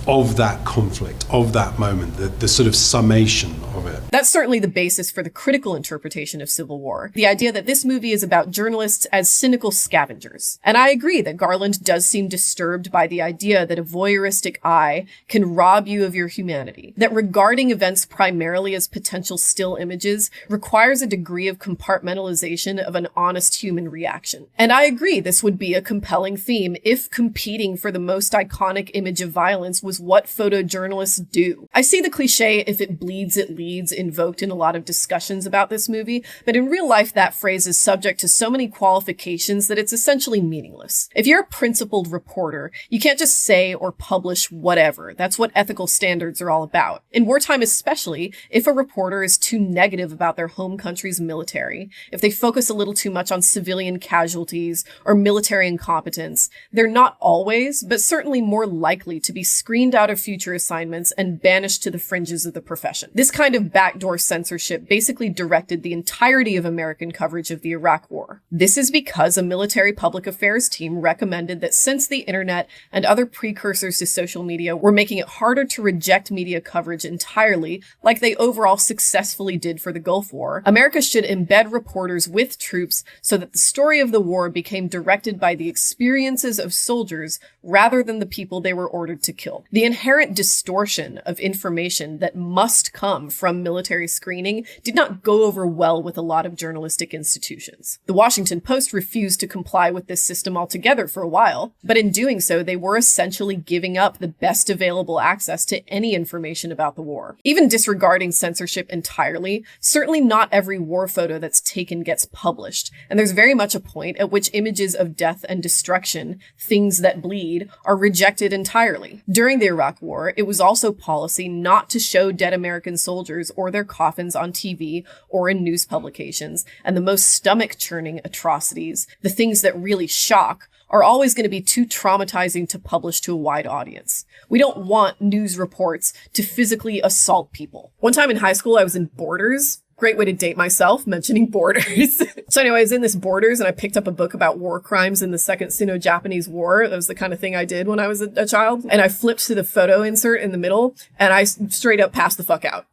of that conflict, of that moment, the sort of summation of it. That's certainly the basis for the critical interpretation of Civil War. The idea that this movie is about journalists as cynical scavengers. And I agree that Garland does seem disturbed by the idea that a voyeuristic eye can rob you of your humanity. That regarding events primarily as potential still images requires a degree of compartmentalization of an honest human reaction. And I agree this would be a compelling theme if competing for the most iconic image of violence was what photojournalists do. I see the cliche, if it bleeds, it leads, invoked in a lot of discussions about this movie, but in real life that phrase is subject to so many qualifications that it's essentially meaningless. If you're a principled reporter, you can't just say or publish whatever. That's what ethical standards are all about. In wartime especially, if a reporter is too negative about their home country's military, if they focus a little too much on civilian casualties or military incompetence, they're not always, but certainly more likely to be screened out of future assignments and banished to the fringes of the profession. This kind of backdoor censorship basically directed the entirety of American coverage of the Iraq War. This is because a military public affairs team recommended that since the internet and other precursors to social media were making it harder to reject media coverage entirely, like they overall successfully did for the Gulf War, America should embed reporters with troops so that the story of the war became directed by the experiences of soldiers rather than the people they were ordered to kill. The inherent distortion of information that must come from military screening did not go over well with a lot of journalistic institutions. The Washington Post refused to comply with this system altogether for a while, but in doing so, they were essentially giving up the best available access to any information about the war. Even disregarding censorship entirely, certainly not every war photo that's taken gets published, and there's very much a point at which images of death and destruction, things that bleed, are rejected entirely. During the Iraq War, it was also policy not to show dead American soldiers or their coffins on TV or in news publications, and the most stomach-churning atrocities, the things that really shock, are always going to be too traumatizing to publish to a wide audience. We don't want news reports to physically assault people. One time in high school, I was in Borders. Great way to date myself, mentioning Borders. So anyway, I was in this Borders and I picked up a book about war crimes in the Second Sino-Japanese War. That was the kind of thing I did when I was a child. And I flipped to the photo insert in the middle and I straight up passed the fuck out.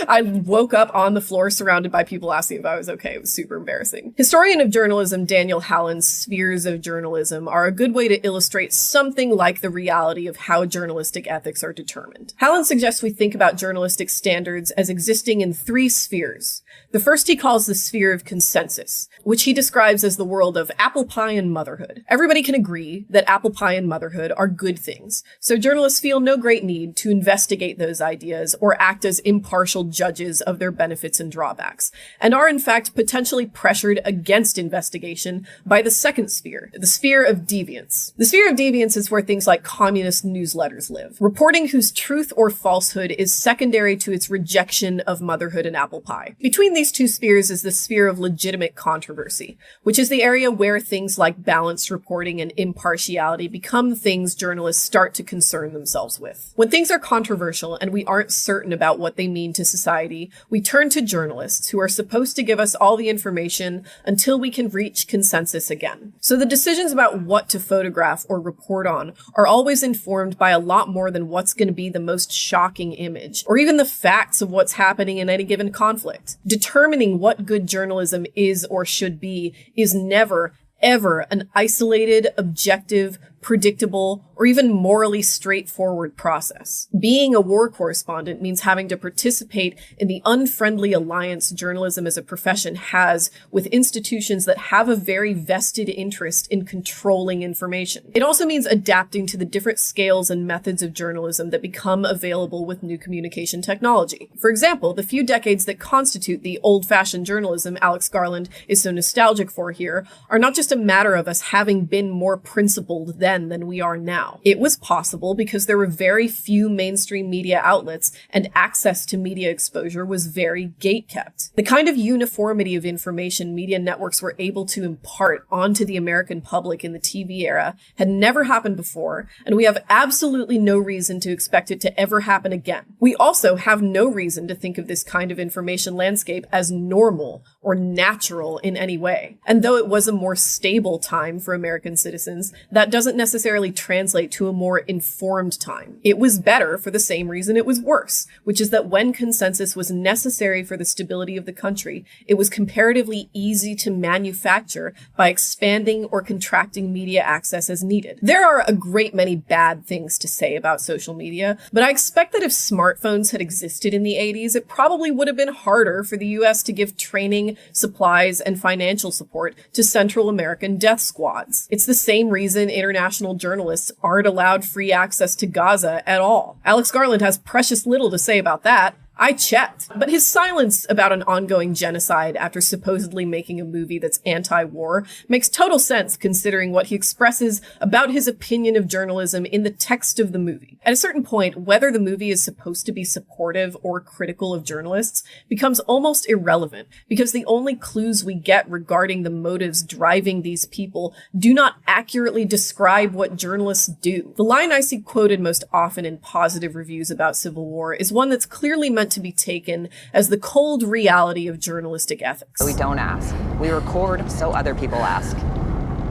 I woke up on the floor surrounded by people asking if I was okay. It was super embarrassing. Historian of journalism Daniel Hallen's Spheres of Journalism are a good way to illustrate something like the reality of how journalistic ethics are determined. Hallen suggests we think about journalistic standards as existing in three spheres. The first he calls the sphere of consensus, which he describes as the world of apple pie and motherhood. Everybody can agree that apple pie and motherhood are good things, so journalists feel no great need to investigate those ideas or act as impartial judges of their benefits and drawbacks, and are in fact potentially pressured against investigation by the second sphere, the sphere of deviance. The sphere of deviance is where things like communist newsletters live, reporting whose truth or falsehood is secondary to its rejection of motherhood and apple pie. Between these two spheres is the sphere of legitimate controversy, which is the area where things like balanced reporting and impartiality become things journalists start to concern themselves with. When things are controversial and we aren't certain about what they mean to society, we turn to journalists who are supposed to give us all the information until we can reach consensus again. So the decisions about what to photograph or report on are always informed by a lot more than what's going to be the most shocking image, or even the facts of what's happening in any given conflict. Determining what good journalism is or should be is never, ever an isolated, objective, predictable, or even morally straightforward process. Being a war correspondent means having to participate in the unfriendly alliance journalism as a profession has with institutions that have a very vested interest in controlling information. It also means adapting to the different scales and methods of journalism that become available with new communication technology. For example, the few decades that constitute the old-fashioned journalism Alex Garland is so nostalgic for here are not just a matter of us having been more principled then than we are now. It was possible because there were very few mainstream media outlets and access to media exposure was very gatekept. The kind of uniformity of information media networks were able to impart onto the American public in the TV era had never happened before, and we have absolutely no reason to expect it to ever happen again. We also have no reason to think of this kind of information landscape as normal or natural in any way. And though it was a more stable time for American citizens, that doesn't necessarily translate to a more informed time. It was better for the same reason it was worse, which is that when consensus was necessary for the stability of the country, it was comparatively easy to manufacture by expanding or contracting media access as needed. There are a great many bad things to say about social media, but I expect that if smartphones had existed in the 80s, it probably would have been harder for the US to give training, supplies, and financial support to Central American death squads. It's the same reason international journalists aren't allowed free access to Gaza at all. Alex Garland has precious little to say about that. I checked. But his silence about an ongoing genocide after supposedly making a movie that's anti-war makes total sense considering what he expresses about his opinion of journalism in the text of the movie. At a certain point, whether the movie is supposed to be supportive or critical of journalists becomes almost irrelevant because the only clues we get regarding the motives driving these people do not accurately describe what journalists do. The line I see quoted most often in positive reviews about Civil War is one that's clearly meant to be taken as the cold reality of journalistic ethics. We don't ask. We record so other people ask.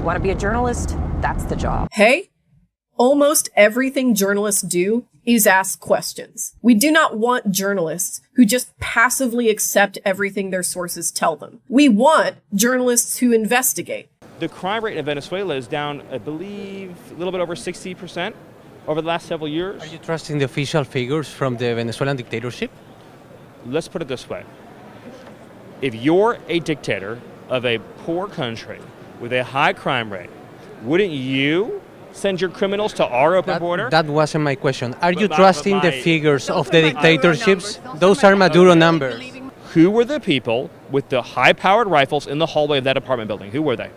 Want to be a journalist? That's the job. Hey, almost everything journalists do is ask questions. We do not want journalists who just passively accept everything their sources tell them. We want journalists who investigate. The crime rate in Venezuela is down, I believe, a little bit over 60% over the last several years. Are you trusting the official figures from the Venezuelan dictatorship? Let's put it this way. If you're a dictator of a poor country with a high crime rate, wouldn't you send your criminals to our open border? That wasn't my question. Are you trusting the figures of the dictatorships? Those are Maduro numbers. Who were the people with the high-powered rifles in the hallway of that apartment building? Who were they?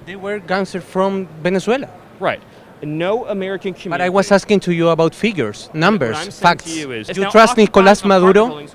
They were gangsters from Venezuela. Right. No American community. But I was asking to you about figures, numbers, facts. You trust Nicolas Maduro?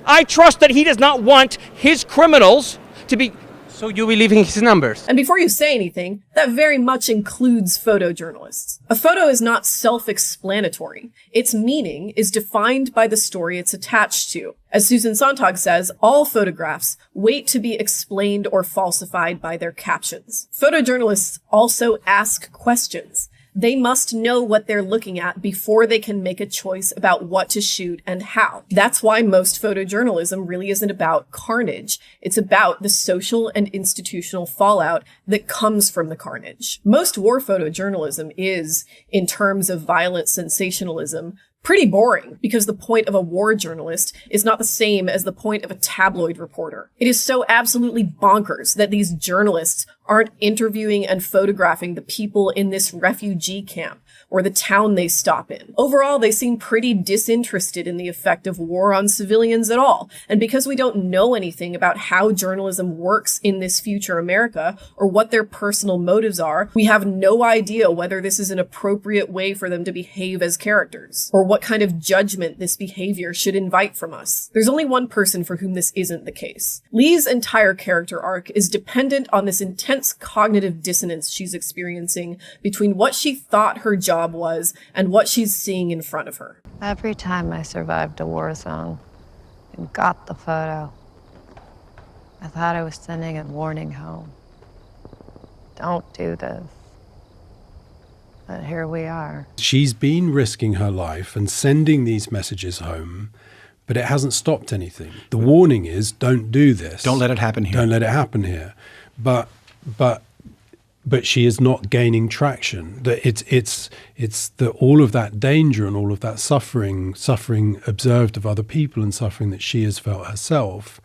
I trust that he does not want his criminals to be... So you believe in his numbers? And before you say anything, that very much includes photojournalists. A photo is not self-explanatory. Its meaning is defined by the story it's attached to. As Susan Sontag says, all photographs wait to be explained or falsified by their captions. Photojournalists also ask questions. They must know what they're looking at before they can make a choice about what to shoot and how. That's why most photojournalism really isn't about carnage. It's about the social and institutional fallout that comes from the carnage. Most war photojournalism is, in terms of violent sensationalism, pretty boring because the point of a war journalist is not the same as the point of a tabloid reporter. It is so absolutely bonkers that these journalists aren't interviewing and photographing the people in this refugee camp or the town they stop in. Overall, they seem pretty disinterested in the effect of war on civilians at all. And because we don't know anything about how journalism works in this future America or what their personal motives are, we have no idea whether this is an appropriate way for them to behave as characters, or what kind of judgment this behavior should invite from us. There's only one person for whom this isn't the case. Lee's entire character arc is dependent on this intense cognitive dissonance she's experiencing between what she thought her job was and what she's seeing in front of her. Every time I survived a war zone and got the photo, I thought I was sending a warning home. Don't do this. But here we are. She's been risking her life and sending these messages home, but it hasn't stopped anything. The warning is, don't do this. Don't let it happen here. Don't let it happen here. But she is not gaining traction. It's the all of that danger and all of that suffering observed of other people and suffering that she has felt herself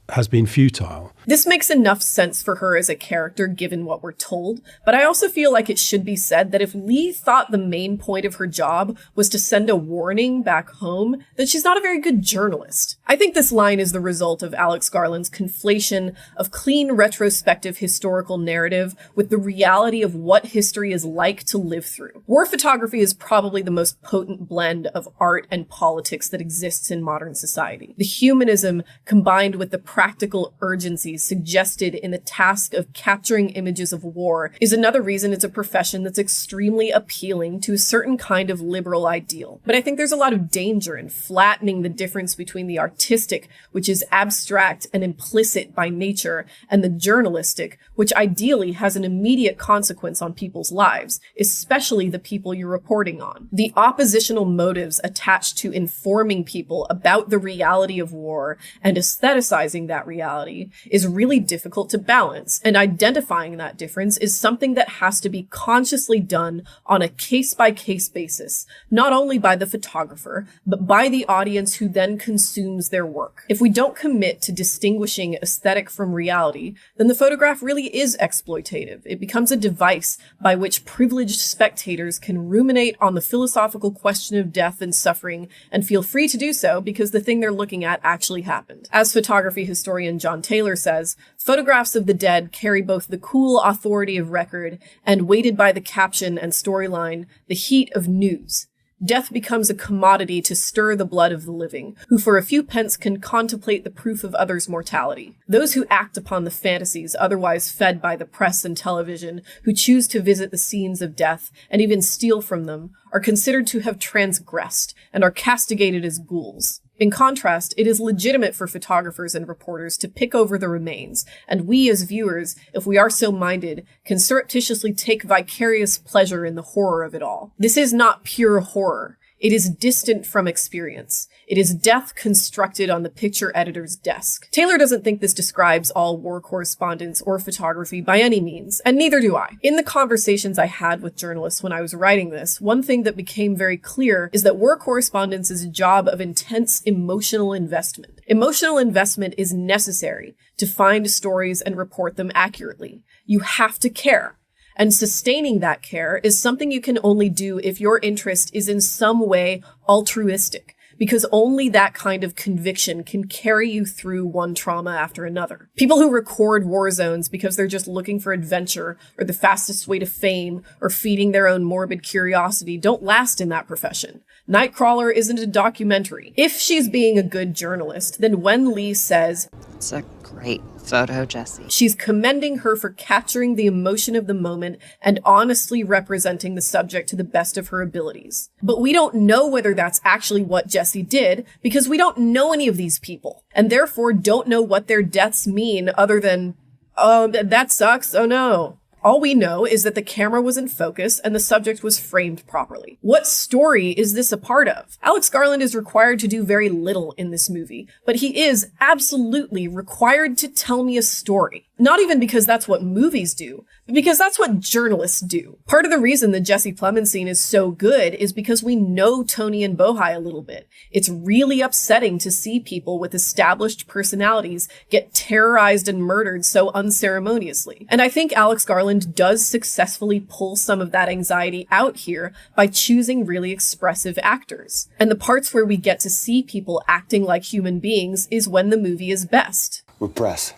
has been futile. This makes enough sense for her as a character given what we're told, but I also feel like it should be said that if Lee thought the main point of her job was to send a warning back home, then she's not a very good journalist. I think this line is the result of Alex Garland's conflation of clean retrospective historical narrative with the reality of what history is like to live through. War photography is probably the most potent blend of art and politics that exists in modern society. The humanism combined with the practical urgency suggested in the task of capturing images of war is another reason it's a profession that's extremely appealing to a certain kind of liberal ideal. But I think there's a lot of danger in flattening the difference between the artistic, which is abstract and implicit by nature, and the journalistic, which ideally has an immediate consequence on people's lives, especially the people you're reporting on. The oppositional motives attached to informing people about the reality of war and aestheticizing that reality is really difficult to balance, and identifying that difference is something that has to be consciously done on a case-by-case basis, not only by the photographer, but by the audience who then consumes their work. If we don't commit to distinguishing aesthetic from reality, then the photograph really is exploitative. It becomes a device by which privileged spectators can ruminate on the philosophical question of death and suffering and feel free to do so because the thing they're looking at actually happened. As photography historian John Taylor says, photographs of the dead carry both the cool authority of record and, weighted by the caption and storyline, the heat of news. Death becomes a commodity to stir the blood of the living, who for a few pence can contemplate the proof of others' mortality. Those who act upon the fantasies otherwise fed by the press and television, who choose to visit the scenes of death and even steal from them, are considered to have transgressed and are castigated as ghouls. In contrast, it is legitimate for photographers and reporters to pick over the remains, and we as viewers, if we are so minded, can surreptitiously take vicarious pleasure in the horror of it all. This is not pure horror. It is distant from experience. It is death constructed on the picture editor's desk. Taylor doesn't think this describes all war correspondence or photography by any means, and neither do I. In the conversations I had with journalists when I was writing this, one thing that became very clear is that war correspondence is a job of intense emotional investment. Emotional investment is necessary to find stories and report them accurately. You have to care. And sustaining that care is something you can only do if your interest is in some way altruistic, because only that kind of conviction can carry you through one trauma after another. People who record war zones because they're just looking for adventure or the fastest way to fame or feeding their own morbid curiosity don't last in that profession. Nightcrawler isn't a documentary. If she's being a good journalist, then when Lee says, "It's a great photo, Jesse," she's commending her for capturing the emotion of the moment and honestly representing the subject to the best of her abilities. But we don't know whether that's actually what Jesse did because we don't know any of these people, and therefore don't know what their deaths mean other than, oh, that sucks, oh no. All we know is that the camera was in focus and the subject was framed properly. What story is this a part of? Alex Garland is required to do very little in this movie, but he is absolutely required to tell me a story. Not even because that's what movies do, but because that's what journalists do. Part of the reason the Jesse Plemons scene is so good is because we know Tony and Bohai a little bit. It's really upsetting to see people with established personalities get terrorized and murdered so unceremoniously. And I think Alex Garland does successfully pull some of that anxiety out here by choosing really expressive actors. And the parts where we get to see people acting like human beings is when the movie is best. Repress.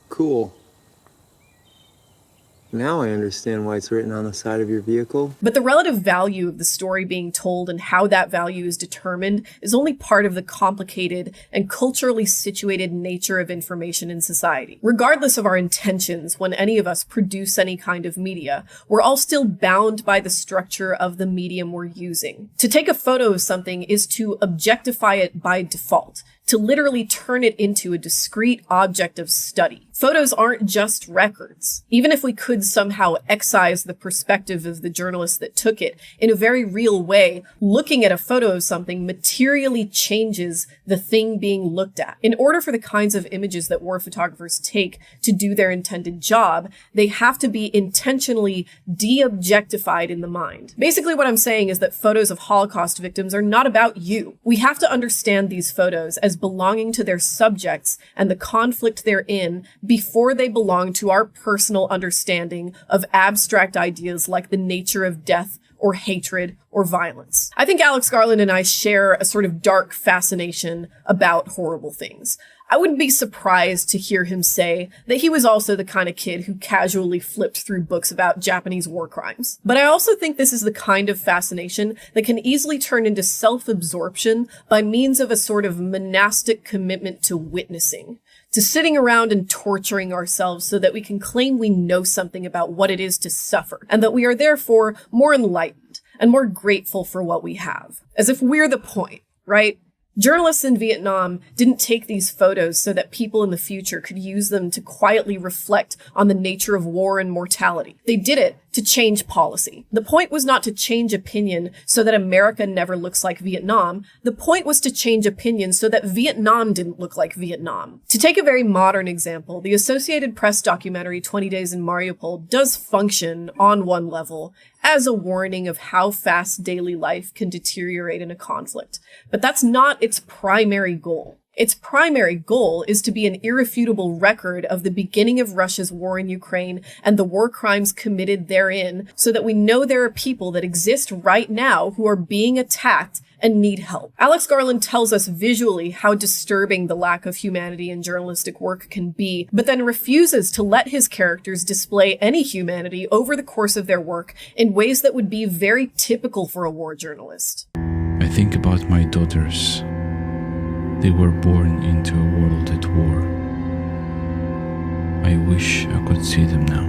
Cool. Now I understand why it's written on the side of your vehicle. But the relative value of the story being told and how that value is determined is only part of the complicated and culturally situated nature of information in society. Regardless of our intentions when any of us produce any kind of media, we're all still bound by the structure of the medium we're using. To take a photo of something is to objectify it by default, to literally turn it into a discrete object of study. Photos aren't just records. Even if we could somehow excise the perspective of the journalist that took it, in a very real way, looking at a photo of something materially changes the thing being looked at. In order for the kinds of images that war photographers take to do their intended job, they have to be intentionally de-objectified in the mind. Basically what I'm saying is that photos of Holocaust victims are not about you. We have to understand these photos as belonging to their subjects and the conflict they're in before they belong to our personal understanding of abstract ideas like the nature of death or hatred or violence. I think Alex Garland and I share a sort of dark fascination about horrible things. I wouldn't be surprised to hear him say that he was also the kind of kid who casually flipped through books about Japanese war crimes. But I also think this is the kind of fascination that can easily turn into self-absorption by means of a sort of monastic commitment to witnessing, to sitting around and torturing ourselves so that we can claim we know something about what it is to suffer, and that we are therefore more enlightened and more grateful for what we have. As if we're the point, right? Journalists in Vietnam didn't take these photos so that people in the future could use them to quietly reflect on the nature of war and mortality. They did it to change policy. The point was not to change opinion so that America never looks like Vietnam. The point was to change opinion so that Vietnam didn't look like Vietnam. To take a very modern example, the Associated Press documentary 20 Days in Mariupol does function, on one level, as a warning of how fast daily life can deteriorate in a conflict. But that's not its primary goal. Its primary goal is to be an irrefutable record of the beginning of Russia's war in Ukraine and the war crimes committed therein, so that we know there are people that exist right now who are being attacked and need help. Alex Garland tells us visually how disturbing the lack of humanity in journalistic work can be, but then refuses to let his characters display any humanity over the course of their work in ways that would be very typical for a war journalist. I think about my daughters. They were born into a world at war. I wish I could see them now.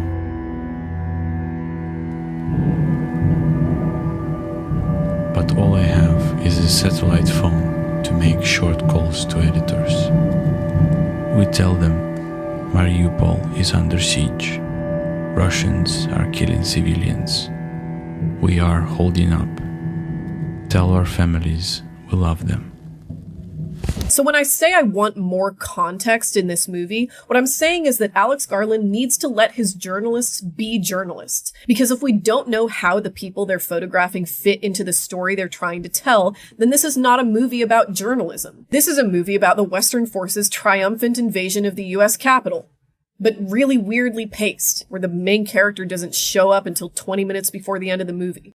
But all I have is a satellite phone to make short calls to editors. We tell them Mariupol is under siege. Russians are killing civilians. We are holding up. Tell our families we love them. So when I say I want more context in this movie, what I'm saying is that Alex Garland needs to let his journalists be journalists. Because if we don't know how the people they're photographing fit into the story they're trying to tell, then this is not a movie about journalism. This is a movie about the Western forces' triumphant invasion of the US Capitol. But really weirdly paced, where the main character doesn't show up until 20 minutes before the end of the movie.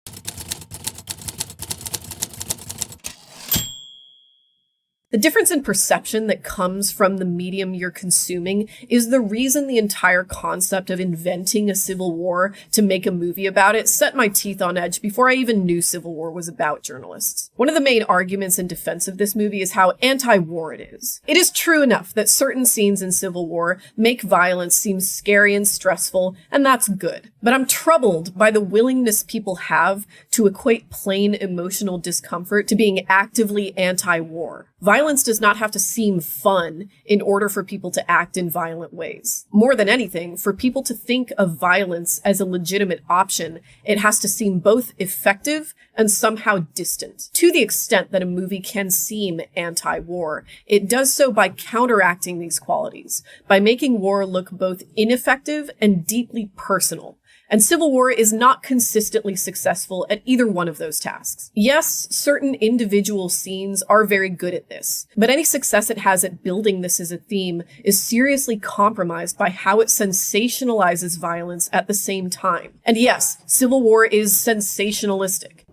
The difference in perception that comes from the medium you're consuming is the reason the entire concept of inventing a civil war to make a movie about it set my teeth on edge before I even knew Civil War was about journalists. One of the main arguments in defense of this movie is how anti-war it is. It is true enough that certain scenes in Civil War make violence seem scary and stressful, and that's good. But I'm troubled by the willingness people have to equate plain emotional discomfort to being actively anti-war. Violence Violence does not have to seem fun in order for people to act in violent ways. More than anything, for people to think of violence as a legitimate option, it has to seem both effective and somehow distant. To the extent that a movie can seem anti-war, it does so by counteracting these qualities, by making war look both ineffective and deeply personal. And Civil War is not consistently successful at either one of those tasks. Yes, certain individual scenes are very good at this, but any success it has at building this as a theme is seriously compromised by how it sensationalizes violence at the same time. And yes, Civil War is sensationalistic.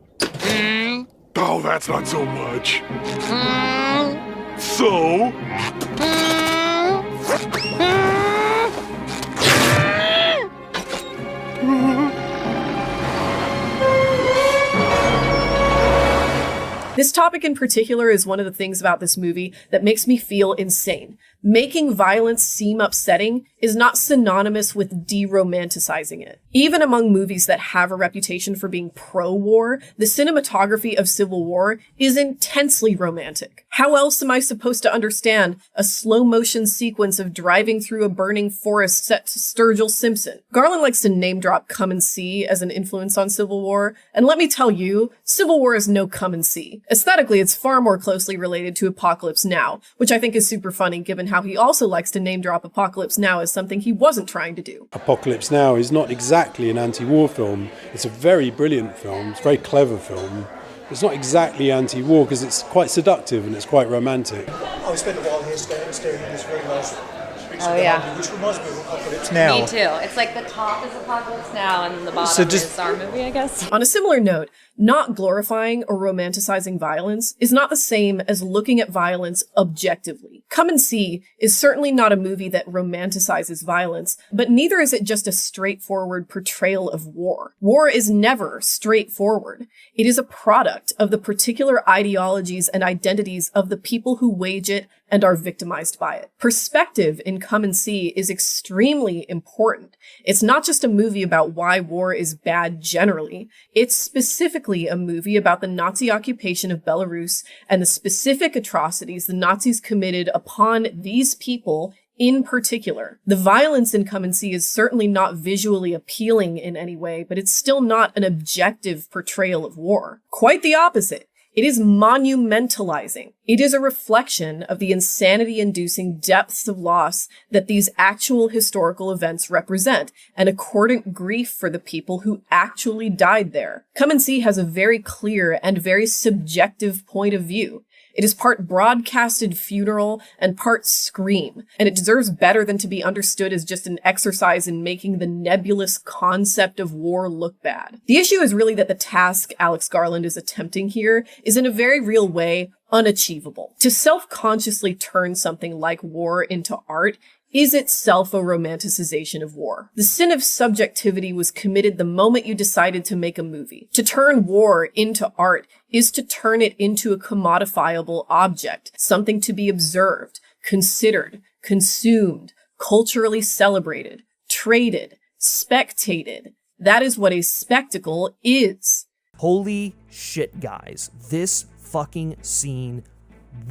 Oh, that's not so much. So? This topic in particular is one of the things about this movie that makes me feel insane. Making violence seem upsetting is not synonymous with de-romanticizing it. Even among movies that have a reputation for being pro-war, the cinematography of Civil War is intensely romantic. How else am I supposed to understand a slow-motion sequence of driving through a burning forest set to Sturgill Simpson? Garland likes to name-drop Come and See as an influence on Civil War, and let me tell you, Civil War is no Come and See. Aesthetically, it's far more closely related to Apocalypse Now, which I think is super funny given how he also likes to name-drop Apocalypse Now as something he wasn't trying to do. Apocalypse Now is not exactly an anti-war film. It's a very brilliant film. It's a very clever film. It's not exactly anti-war because it's quite seductive and it's quite romantic. I spent a while here staring at this very nice Oh, yeah. which reminds me of Apocalypse Now. Me too. It's like the top is Apocalypse Now and the bottom is our movie, I guess. On a similar note, not glorifying or romanticizing violence is not the same as looking at violence objectively. Come and See is certainly not a movie that romanticizes violence, but neither is it just a straightforward portrayal of war. War is never straightforward. It is a product of the particular ideologies and identities of the people who wage it and are victimized by it. Perspective in Come and See is extremely important. It's not just a movie about why war is bad generally. It's specifically a movie about the Nazi occupation of Belarus and the specific atrocities the Nazis committed upon these people in particular. The violence in Come and See is certainly not visually appealing in any way, but it's still not an objective portrayal of war. Quite the opposite. It is monumentalizing. It is a reflection of the insanity-inducing depths of loss that these actual historical events represent, and accordant grief for the people who actually died there. Come and See has a very clear and very subjective point of view. It is part broadcasted funeral and part scream, and it deserves better than to be understood as just an exercise in making the nebulous concept of war look bad. The issue is really that the task Alex Garland is attempting here is in a very real way unachievable. To self-consciously turn something like war into art is itself a romanticization of war. The sin of subjectivity was committed the moment you decided to make a movie. To turn war into art is to turn it into a commodifiable object, something to be observed, considered, consumed, culturally celebrated, traded, spectated. That is what a spectacle is. Holy shit, guys. This fucking scene.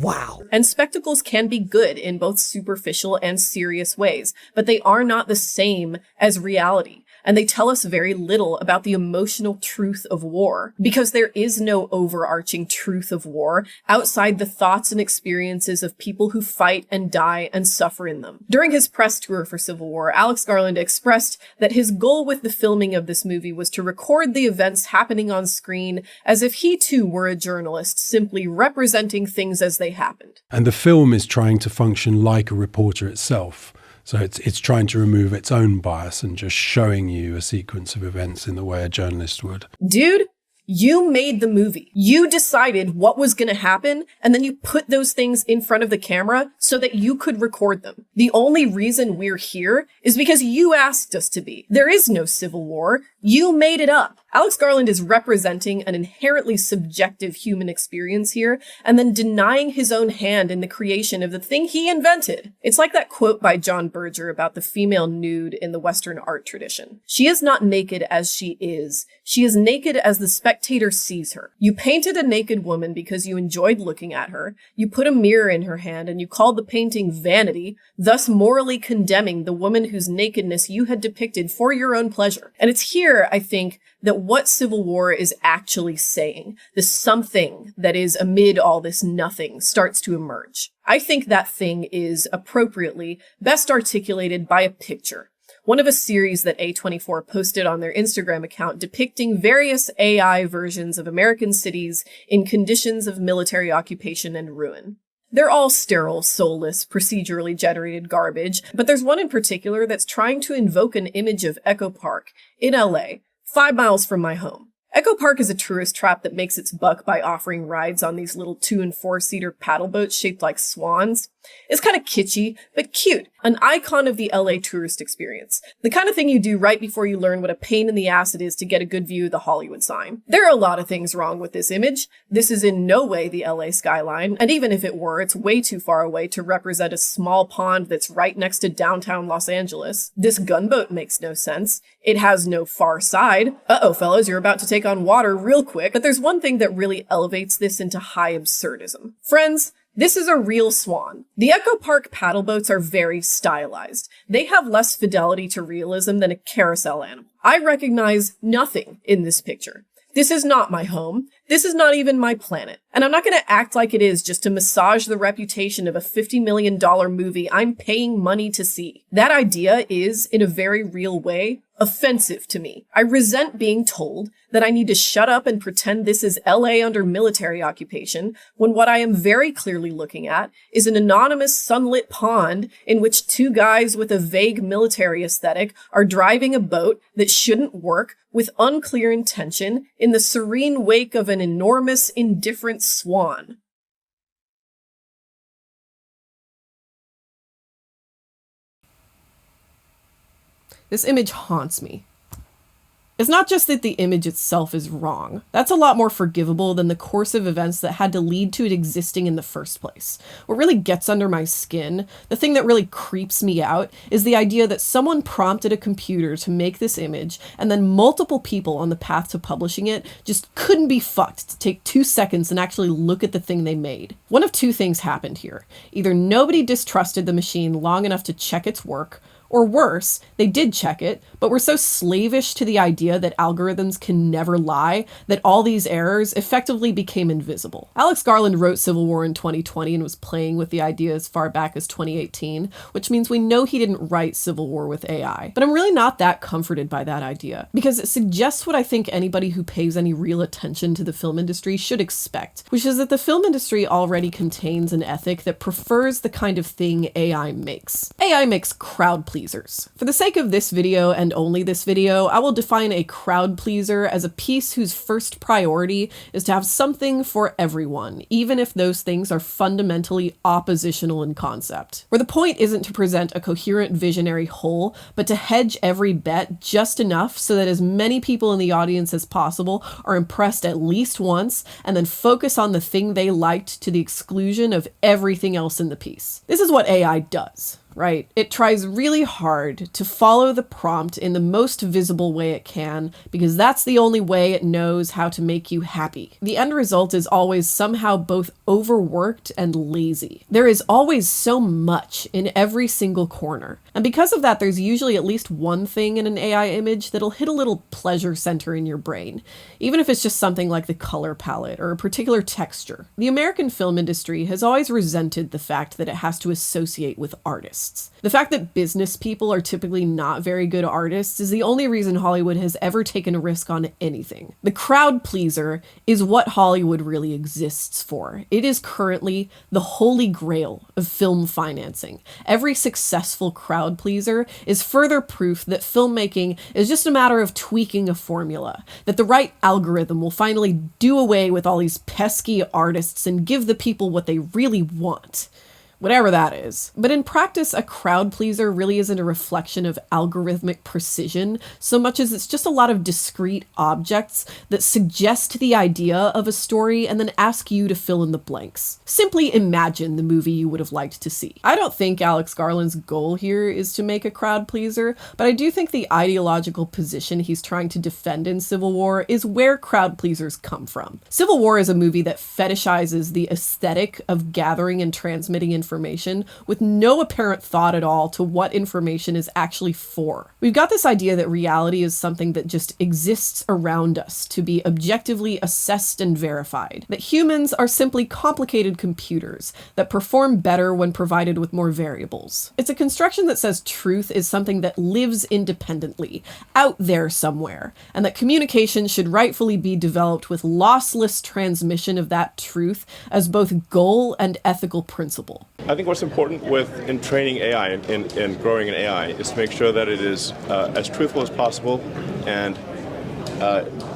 Wow. And spectacles can be good in both superficial and serious ways, but they are not the same as reality. And they tell us very little about the emotional truth of war, because there is no overarching truth of war outside the thoughts and experiences of people who fight and die and suffer in them. During his press tour for Civil War, Alex Garland expressed that his goal with the filming of this movie was to record the events happening on screen as if he too were a journalist, simply representing things as they happened. And the film is trying to function like a reporter itself. So it's trying to remove its own bias and just showing you a sequence of events in the way a journalist would. Dude, you made the movie. You decided what was going to happen, and then you put those things in front of the camera so that you could record them. The only reason we're here is because you asked us to be. There is no Civil War. You made it up. Alex Garland is representing an inherently subjective human experience here, and then denying his own hand in the creation of the thing he invented. It's like that quote by John Berger about the female nude in the Western art tradition. She is not naked as she is naked as the spectator sees her. You painted a naked woman because you enjoyed looking at her, you put a mirror in her hand, and you called the painting vanity, thus morally condemning the woman whose nakedness you had depicted for your own pleasure. And it's here, I think, that what Civil War is actually saying, the something that is amid all this nothing, starts to emerge. I think that thing is appropriately best articulated by a picture. One of a series that A24 posted on their Instagram account depicting various AI versions of American cities in conditions of military occupation and ruin. They're all sterile, soulless, procedurally generated garbage, but there's one in particular that's trying to invoke an image of Echo Park in LA, 5 miles from my home. Echo Park is a tourist trap that makes its buck by offering rides on these little 2- and 4-seater paddle boats shaped like swans. It's kind of kitschy, but cute. An icon of the LA tourist experience. The kind of thing you do right before you learn what a pain in the ass it is to get a good view of the Hollywood sign. There are a lot of things wrong with this image. This is in no way the LA skyline, and even if it were, it's way too far away to represent a small pond that's right next to downtown Los Angeles. This gunboat makes no sense. It has no far side. Uh-oh, fellas, you're about to take on water real quick. But there's one thing that really elevates this into high absurdism. Friends, this is a real swan. The Echo Park paddle boats are very stylized. They have less fidelity to realism than a carousel animal. I recognize nothing in this picture. This is not my home. This is not even my planet. And I'm not going to act like it is just to massage the reputation of a $50 million movie I'm paying money to see. That idea is, in a very real way, offensive to me. I resent being told that I need to shut up and pretend this is LA under military occupation, when what I am very clearly looking at is an anonymous sunlit pond in which 2 guys with a vague military aesthetic are driving a boat that shouldn't work with unclear intention in the serene wake of an enormous, indifferent swan. This image haunts me. It's not just that the image itself is wrong. That's a lot more forgivable than the course of events that had to lead to it existing in the first place. What really gets under my skin, the thing that really creeps me out, is the idea that someone prompted a computer to make this image, and then multiple people on the path to publishing it just couldn't be fucked to take 2 seconds and actually look at the thing they made. One of 2 things happened here. Either nobody distrusted the machine long enough to check its work, or worse, they did check it, but were so slavish to the idea that algorithms can never lie that all these errors effectively became invisible. Alex Garland wrote Civil War in 2020 and was playing with the idea as far back as 2018, which means we know he didn't write Civil War with AI. But I'm really not that comforted by that idea, because it suggests what I think anybody who pays any real attention to the film industry should expect, which is that the film industry already contains an ethic that prefers the kind of thing AI makes. AI makes crowd pleasers. For the sake of this video and only this video, I will define a crowd pleaser as a piece whose first priority is to have something for everyone, even if those things are fundamentally oppositional in concept. Where the point isn't to present a coherent visionary whole, but to hedge every bet just enough so that as many people in the audience as possible are impressed at least once, and then focus on the thing they liked to the exclusion of everything else in the piece. This is what AI does. Right? It tries really hard to follow the prompt in the most visible way it can, because that's the only way it knows how to make you happy. The end result is always somehow both overworked and lazy. There is always so much in every single corner. And because of that, there's usually at least one thing in an AI image that'll hit a little pleasure center in your brain, even if it's just something like the color palette or a particular texture. The American film industry has always resented the fact that it has to associate with artists. The fact that business people are typically not very good artists is the only reason Hollywood has ever taken a risk on anything. The crowd pleaser is what Hollywood really exists for. It is currently the holy grail of film financing. Every successful crowd pleaser is further proof that filmmaking is just a matter of tweaking a formula, that the right algorithm will finally do away with all these pesky artists and give the people what they really want, whatever that is. But in practice, a crowd pleaser really isn't a reflection of algorithmic precision so much as it's just a lot of discrete objects that suggest the idea of a story and then ask you to fill in the blanks. Simply imagine the movie you would have liked to see. I don't think Alex Garland's goal here is to make a crowd pleaser, but I do think the ideological position he's trying to defend in Civil War is where crowd pleasers come from. Civil War is a movie that fetishizes the aesthetic of gathering and transmitting information with no apparent thought at all to what information is actually for. We've got this idea that reality is something that just exists around us to be objectively assessed and verified, that humans are simply complicated computers that perform better when provided with more variables. It's a construction that says truth is something that lives independently, out there somewhere, and that communication should rightfully be developed with lossless transmission of that truth as both goal and ethical principle. I think what's important in training AI and growing an AI is to make sure that it is as truthful as possible and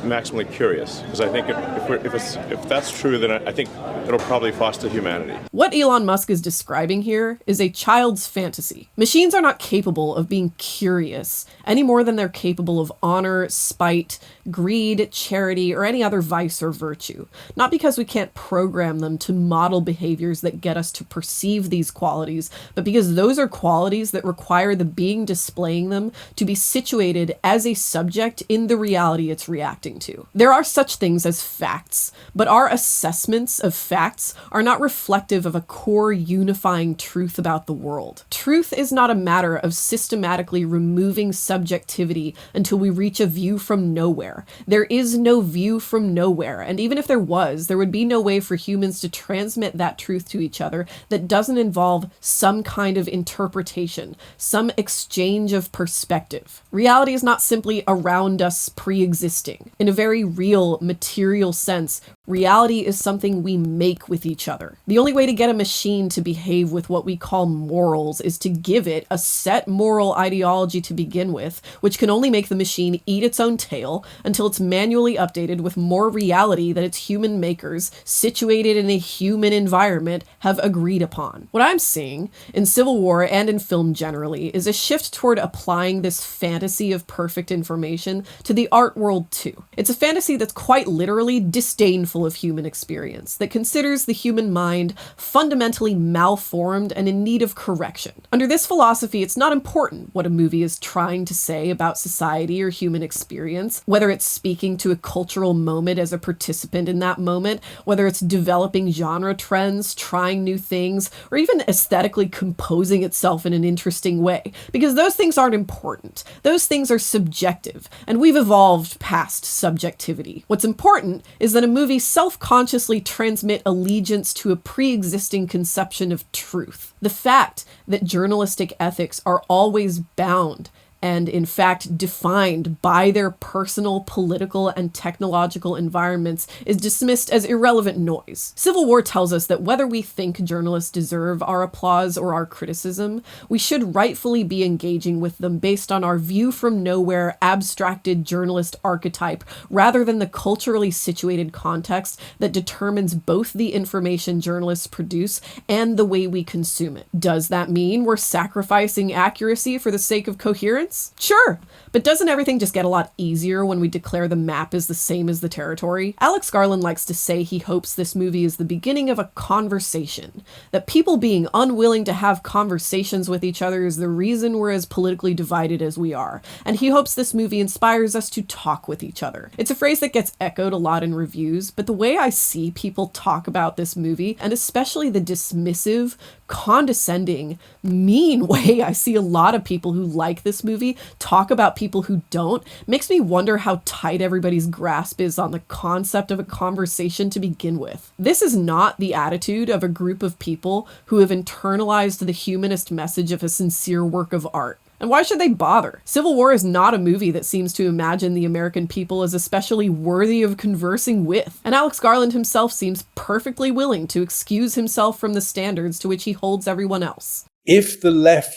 maximally curious. Because I think if that's true, then I think it'll probably foster humanity. What Elon Musk is describing here is a child's fantasy. Machines are not capable of being curious any more than they're capable of honor, spite, greed, charity, or any other vice or virtue. Not because we can't program them to model behaviors that get us to perceive these qualities, but because those are qualities that require the being displaying them to be situated as a subject in the reality it's reacting to. There are such things as facts, but our assessments of facts are not reflective of a core unifying truth about the world. Truth is not a matter of systematically removing subjectivity until we reach a view from nowhere. There is no view from nowhere, and even if there was, there would be no way for humans to transmit that truth to each other that doesn't involve some kind of interpretation, some exchange of perspective. Reality is not simply around us pre-existing. In a very real, material sense, reality is something we make with each other. The only way to get a machine to behave with what we call morals is to give it a set moral ideology to begin with, which can only make the machine eat its own tail until it's manually updated with more reality that its human makers, situated in a human environment, have agreed upon. What I'm seeing in Civil War and in film generally is a shift toward applying this fantasy of perfect information to the art world too. It's a fantasy that's quite literally disdainful of human experience, that considers the human mind fundamentally malformed and in need of correction. Under this philosophy, it's not important what a movie is trying to say about society or human experience, whether it's speaking to a cultural moment as a participant in that moment, whether it's developing genre trends, trying new things, or even aesthetically composing itself in an interesting way, because those things aren't important. Those things are subjective, and we've evolved past subjectivity. What's important is that a movie self-consciously transmit allegiance to a pre-existing conception of truth. The fact that journalistic ethics are always bound and in fact defined by their personal, political, and technological environments is dismissed as irrelevant noise. Civil War tells us that whether we think journalists deserve our applause or our criticism, we should rightfully be engaging with them based on our view from nowhere, abstracted journalist archetype, rather than the culturally situated context that determines both the information journalists produce and the way we consume it. Does that mean we're sacrificing accuracy for the sake of coherence? Sure, but doesn't everything just get a lot easier when we declare the map is the same as the territory? Alex Garland likes to say he hopes this movie is the beginning of a conversation, that people being unwilling to have conversations with each other is the reason we're as politically divided as we are, and he hopes this movie inspires us to talk with each other. It's a phrase that gets echoed a lot in reviews, but the way I see people talk about this movie, and especially the dismissive, condescending, mean way I see a lot of people who like this movie talk about people who don't, makes me wonder how tight everybody's grasp is on the concept of a conversation to begin with. This is not the attitude of a group of people who have internalized the humanist message of a sincere work of art. And why should they bother? Civil War is not a movie that seems to imagine the American people as especially worthy of conversing with. And Alex Garland himself seems perfectly willing to excuse himself from the standards to which he holds everyone else. If the left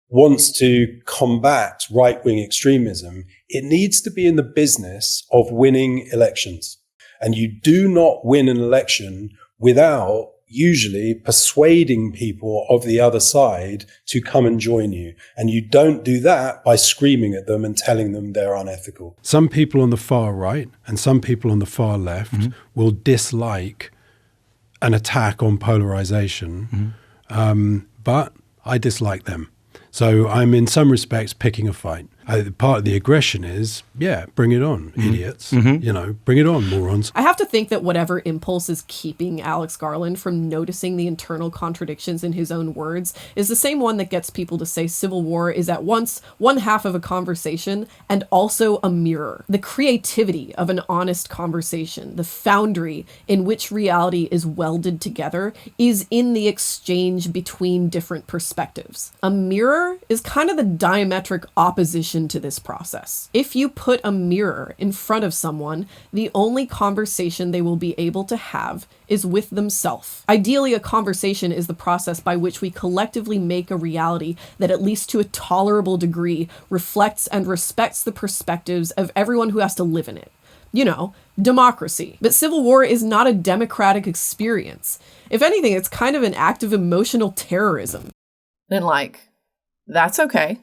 wants to combat right-wing extremism, it needs to be in the business of winning elections. And you do not win an election without usually persuading people of the other side to come and join you. And you don't do that by screaming at them and telling them they're unethical. Some people on the far right and some people on the far left will dislike an attack on polarization, but I dislike them. So I'm in some respects picking a fight. Part of the aggression is, bring it on, idiots. Bring it on, morons. I have to think that whatever impulse is keeping Alex Garland from noticing the internal contradictions in his own words is the same one that gets people to say Civil War is at once one half of a conversation and also a mirror. The creativity of an honest conversation, the foundry in which reality is welded together, is in the exchange between different perspectives. A mirror is kind of the diametric opposition to this process. If you put a mirror in front of someone, the only conversation they will be able to have is with themselves. Ideally, a conversation is the process by which we collectively make a reality that, at least to a tolerable degree, reflects and respects the perspectives of everyone who has to live in it. You know, democracy. But Civil War is not a democratic experience. If anything, it's kind of an act of emotional terrorism. And that's okay.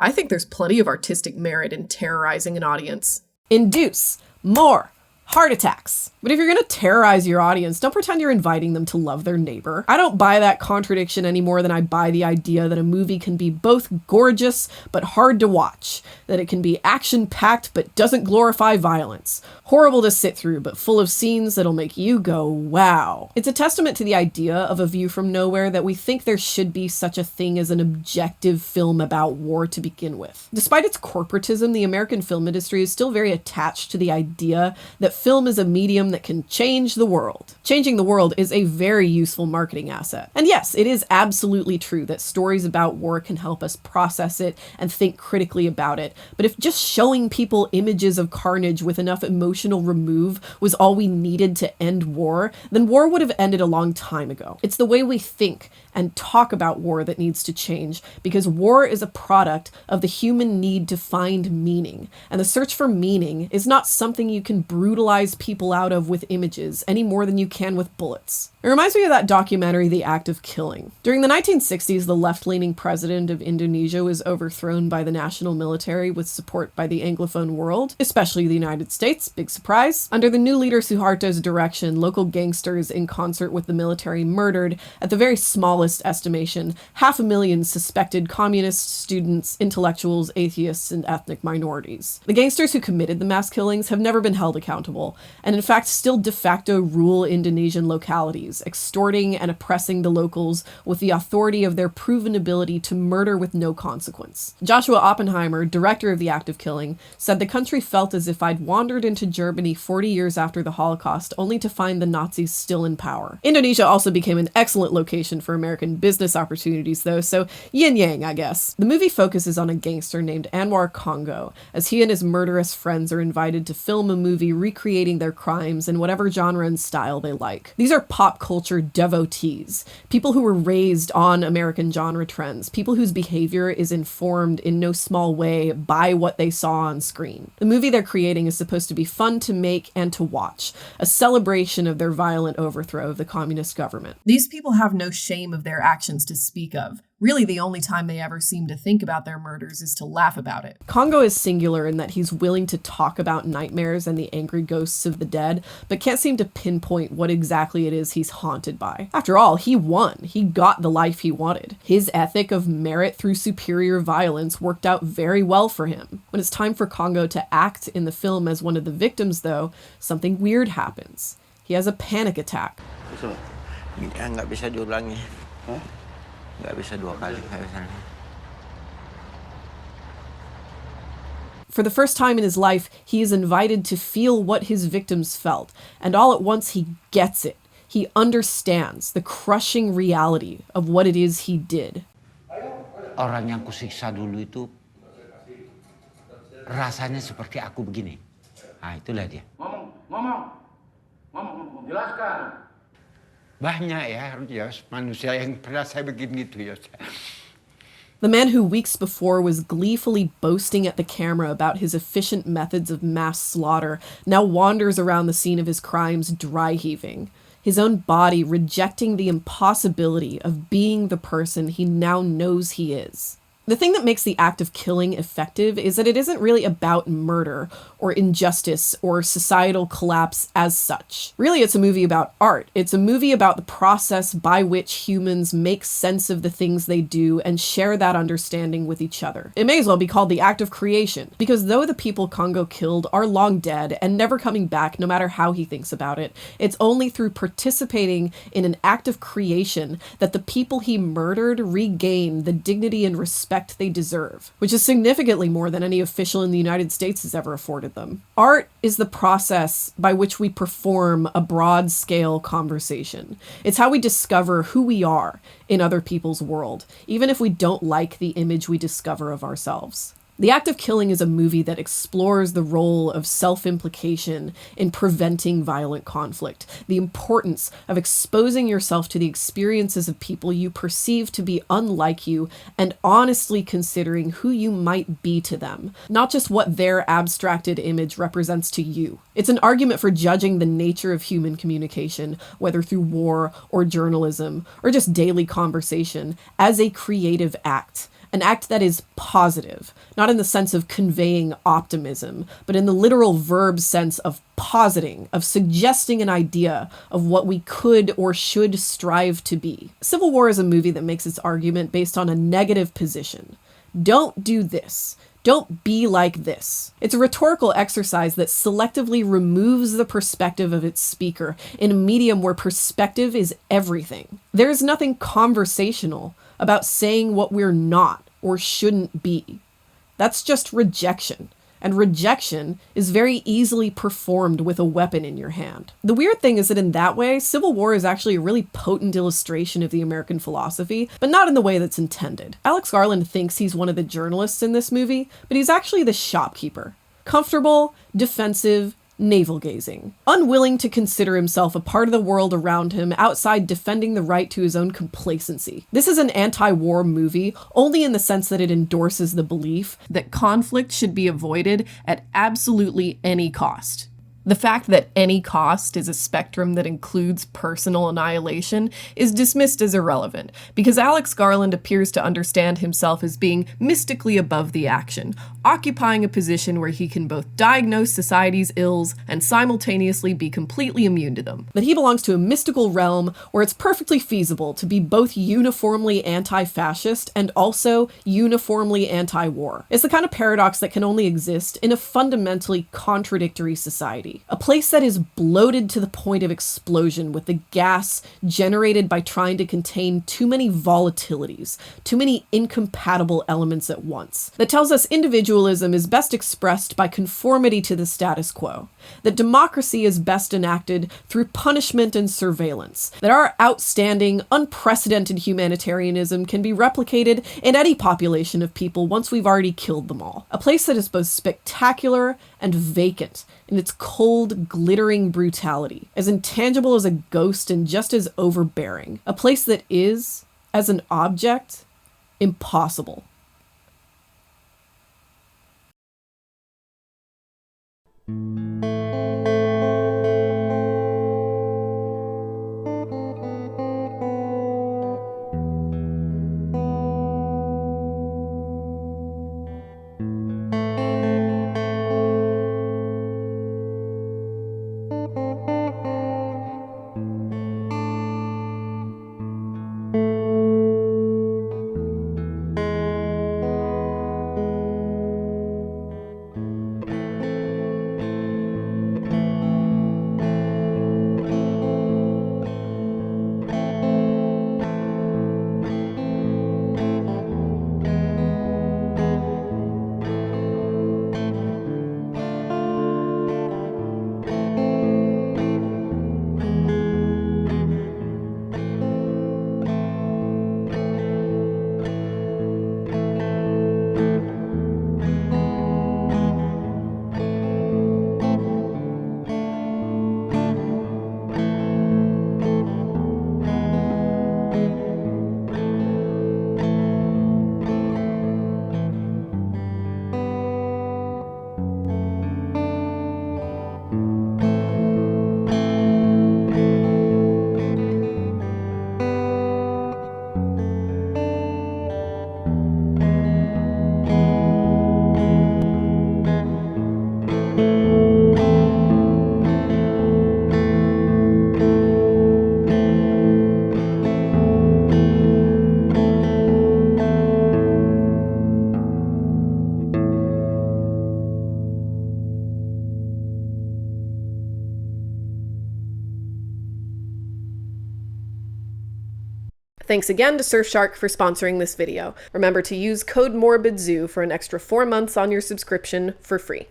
I think there's plenty of artistic merit in terrorizing an audience. Induce more heart attacks. But if you're going to terrorize your audience, don't pretend you're inviting them to love their neighbor. I don't buy that contradiction any more than I buy the idea that a movie can be both gorgeous but hard to watch, that it can be action-packed but doesn't glorify violence, horrible to sit through but full of scenes that'll make you go, wow. It's a testament to the idea of A View from Nowhere that we think there should be such a thing as an objective film about war to begin with. Despite its corporatism, the American film industry is still very attached to the idea that film is a medium that can change the world. Changing the world is a very useful marketing asset. And yes, it is absolutely true that stories about war can help us process it and think critically about it. But if just showing people images of carnage with enough emotional remove was all we needed to end war, then war would have ended a long time ago. It's the way we think and talk about war that needs to change, because war is a product of the human need to find meaning. And the search for meaning is not something you can brutalize people out of with images any more than you can with bullets. It reminds me of that documentary, The Act of Killing. During the 1960s, the left-leaning president of Indonesia was overthrown by the national military with support by the Anglophone world, especially the United States. Big surprise. Under the new leader Suharto's direction, local gangsters in concert with the military murdered, at the very smallest estimation, 500,000 suspected communists, students, intellectuals, atheists, and ethnic minorities. The gangsters who committed the mass killings have never been held accountable, and in fact still de facto rule Indonesian localities, extorting and oppressing the locals with the authority of their proven ability to murder with no consequence. Joshua Oppenheimer, director of The Act of Killing, said the country felt as if I'd wandered into Germany 40 years after the Holocaust, only to find the Nazis still in power. Indonesia also became an excellent location for American business opportunities, though, so yin-yang, I guess. The movie focuses on a gangster named Anwar Congo, as he and his murderous friends are invited to film a movie recreating their crimes in whatever genre and style they like. These are pop culture devotees, people who were raised on American genre trends, people whose behavior is informed in no small way by what they saw on screen. The movie they're creating is supposed to be fun to make and to watch, a celebration of their violent overthrow of the communist government. These people have no shame of their actions to speak of. Really, the only time they ever seem to think about their murders is to laugh about it. Congo is singular in that he's willing to talk about nightmares and the angry ghosts of the dead, but can't seem to pinpoint what exactly it is he's haunted by. After all, he won. He got the life he wanted. His ethic of merit through superior violence worked out very well for him. When it's time for Congo to act in the film as one of the victims, though, something weird happens. He has a panic attack. For the first time in his life, he is invited to feel what his victims felt, and all at once he gets it. He understands the crushing reality of what it is he did. Orang yang kusiksa dulu itu rasanya seperti aku begini. Ah, itulah dia. Ngomong, jelaskan. Banyak ya manusia yang pernah saya begini itu ya. The man who weeks before was gleefully boasting at the camera about his efficient methods of mass slaughter now wanders around the scene of his crimes dry heaving, his own body rejecting the impossibility of being the person he now knows he is. The thing that makes the act of killing effective is that it isn't really about murder or injustice or societal collapse as such. Really, it's a movie about art. It's a movie about the process by which humans make sense of the things they do and share that understanding with each other. It may as well be called the act of creation, because though the people Congo killed are long dead and never coming back no matter how he thinks about it, it's only through participating in an act of creation that the people he murdered regain the dignity and respect they deserve, which is significantly more than any official in the United States has ever afforded them. Art is the process by which we perform a broad-scale conversation. It's how we discover who we are in other people's world, even if we don't like the image we discover of ourselves. The Act of Killing is a movie that explores the role of self-implication in preventing violent conflict, the importance of exposing yourself to the experiences of people you perceive to be unlike you, and honestly considering who you might be to them, not just what their abstracted image represents to you. It's an argument for judging the nature of human communication, whether through war or journalism or just daily conversation, as a creative act. An act that is positive, not in the sense of conveying optimism, but in the literal verb sense of positing, of suggesting an idea of what we could or should strive to be. Civil War is a movie that makes its argument based on a negative position. Don't do this. Don't be like this. It's a rhetorical exercise that selectively removes the perspective of its speaker in a medium where perspective is everything. There is nothing conversational about saying what we're not or shouldn't be. That's just rejection. And rejection is very easily performed with a weapon in your hand. The weird thing is that in that way, Civil War is actually a really potent illustration of the American philosophy, but not in the way that's intended. Alex Garland thinks he's one of the journalists in this movie, but he's actually the shopkeeper. Comfortable, defensive, navel-gazing, unwilling to consider himself a part of the world around him outside defending the right to his own complacency. This is an anti-war movie only in the sense that it endorses the belief that conflict should be avoided at absolutely any cost. The fact that any cost is a spectrum that includes personal annihilation is dismissed as irrelevant, because Alex Garland appears to understand himself as being mystically above the action, occupying a position where he can both diagnose society's ills and simultaneously be completely immune to them. That he belongs to a mystical realm where it's perfectly feasible to be both uniformly anti-fascist and also uniformly anti-war. It's the kind of paradox that can only exist in a fundamentally contradictory society. A place that is bloated to the point of explosion with the gas generated by trying to contain too many volatilities, too many incompatible elements at once. That tells us individualism is best expressed by conformity to the status quo. That democracy is best enacted through punishment and surveillance. That our outstanding, unprecedented humanitarianism can be replicated in any population of people once we've already killed them all. A place that is both spectacular and vacant in its cold, glittering brutality, as intangible as a ghost and just as overbearing. A place that is, as an object, impossible. Thanks again to Surfshark for sponsoring this video. Remember to use code MORBIDZOO for an extra 4 months on your subscription for free.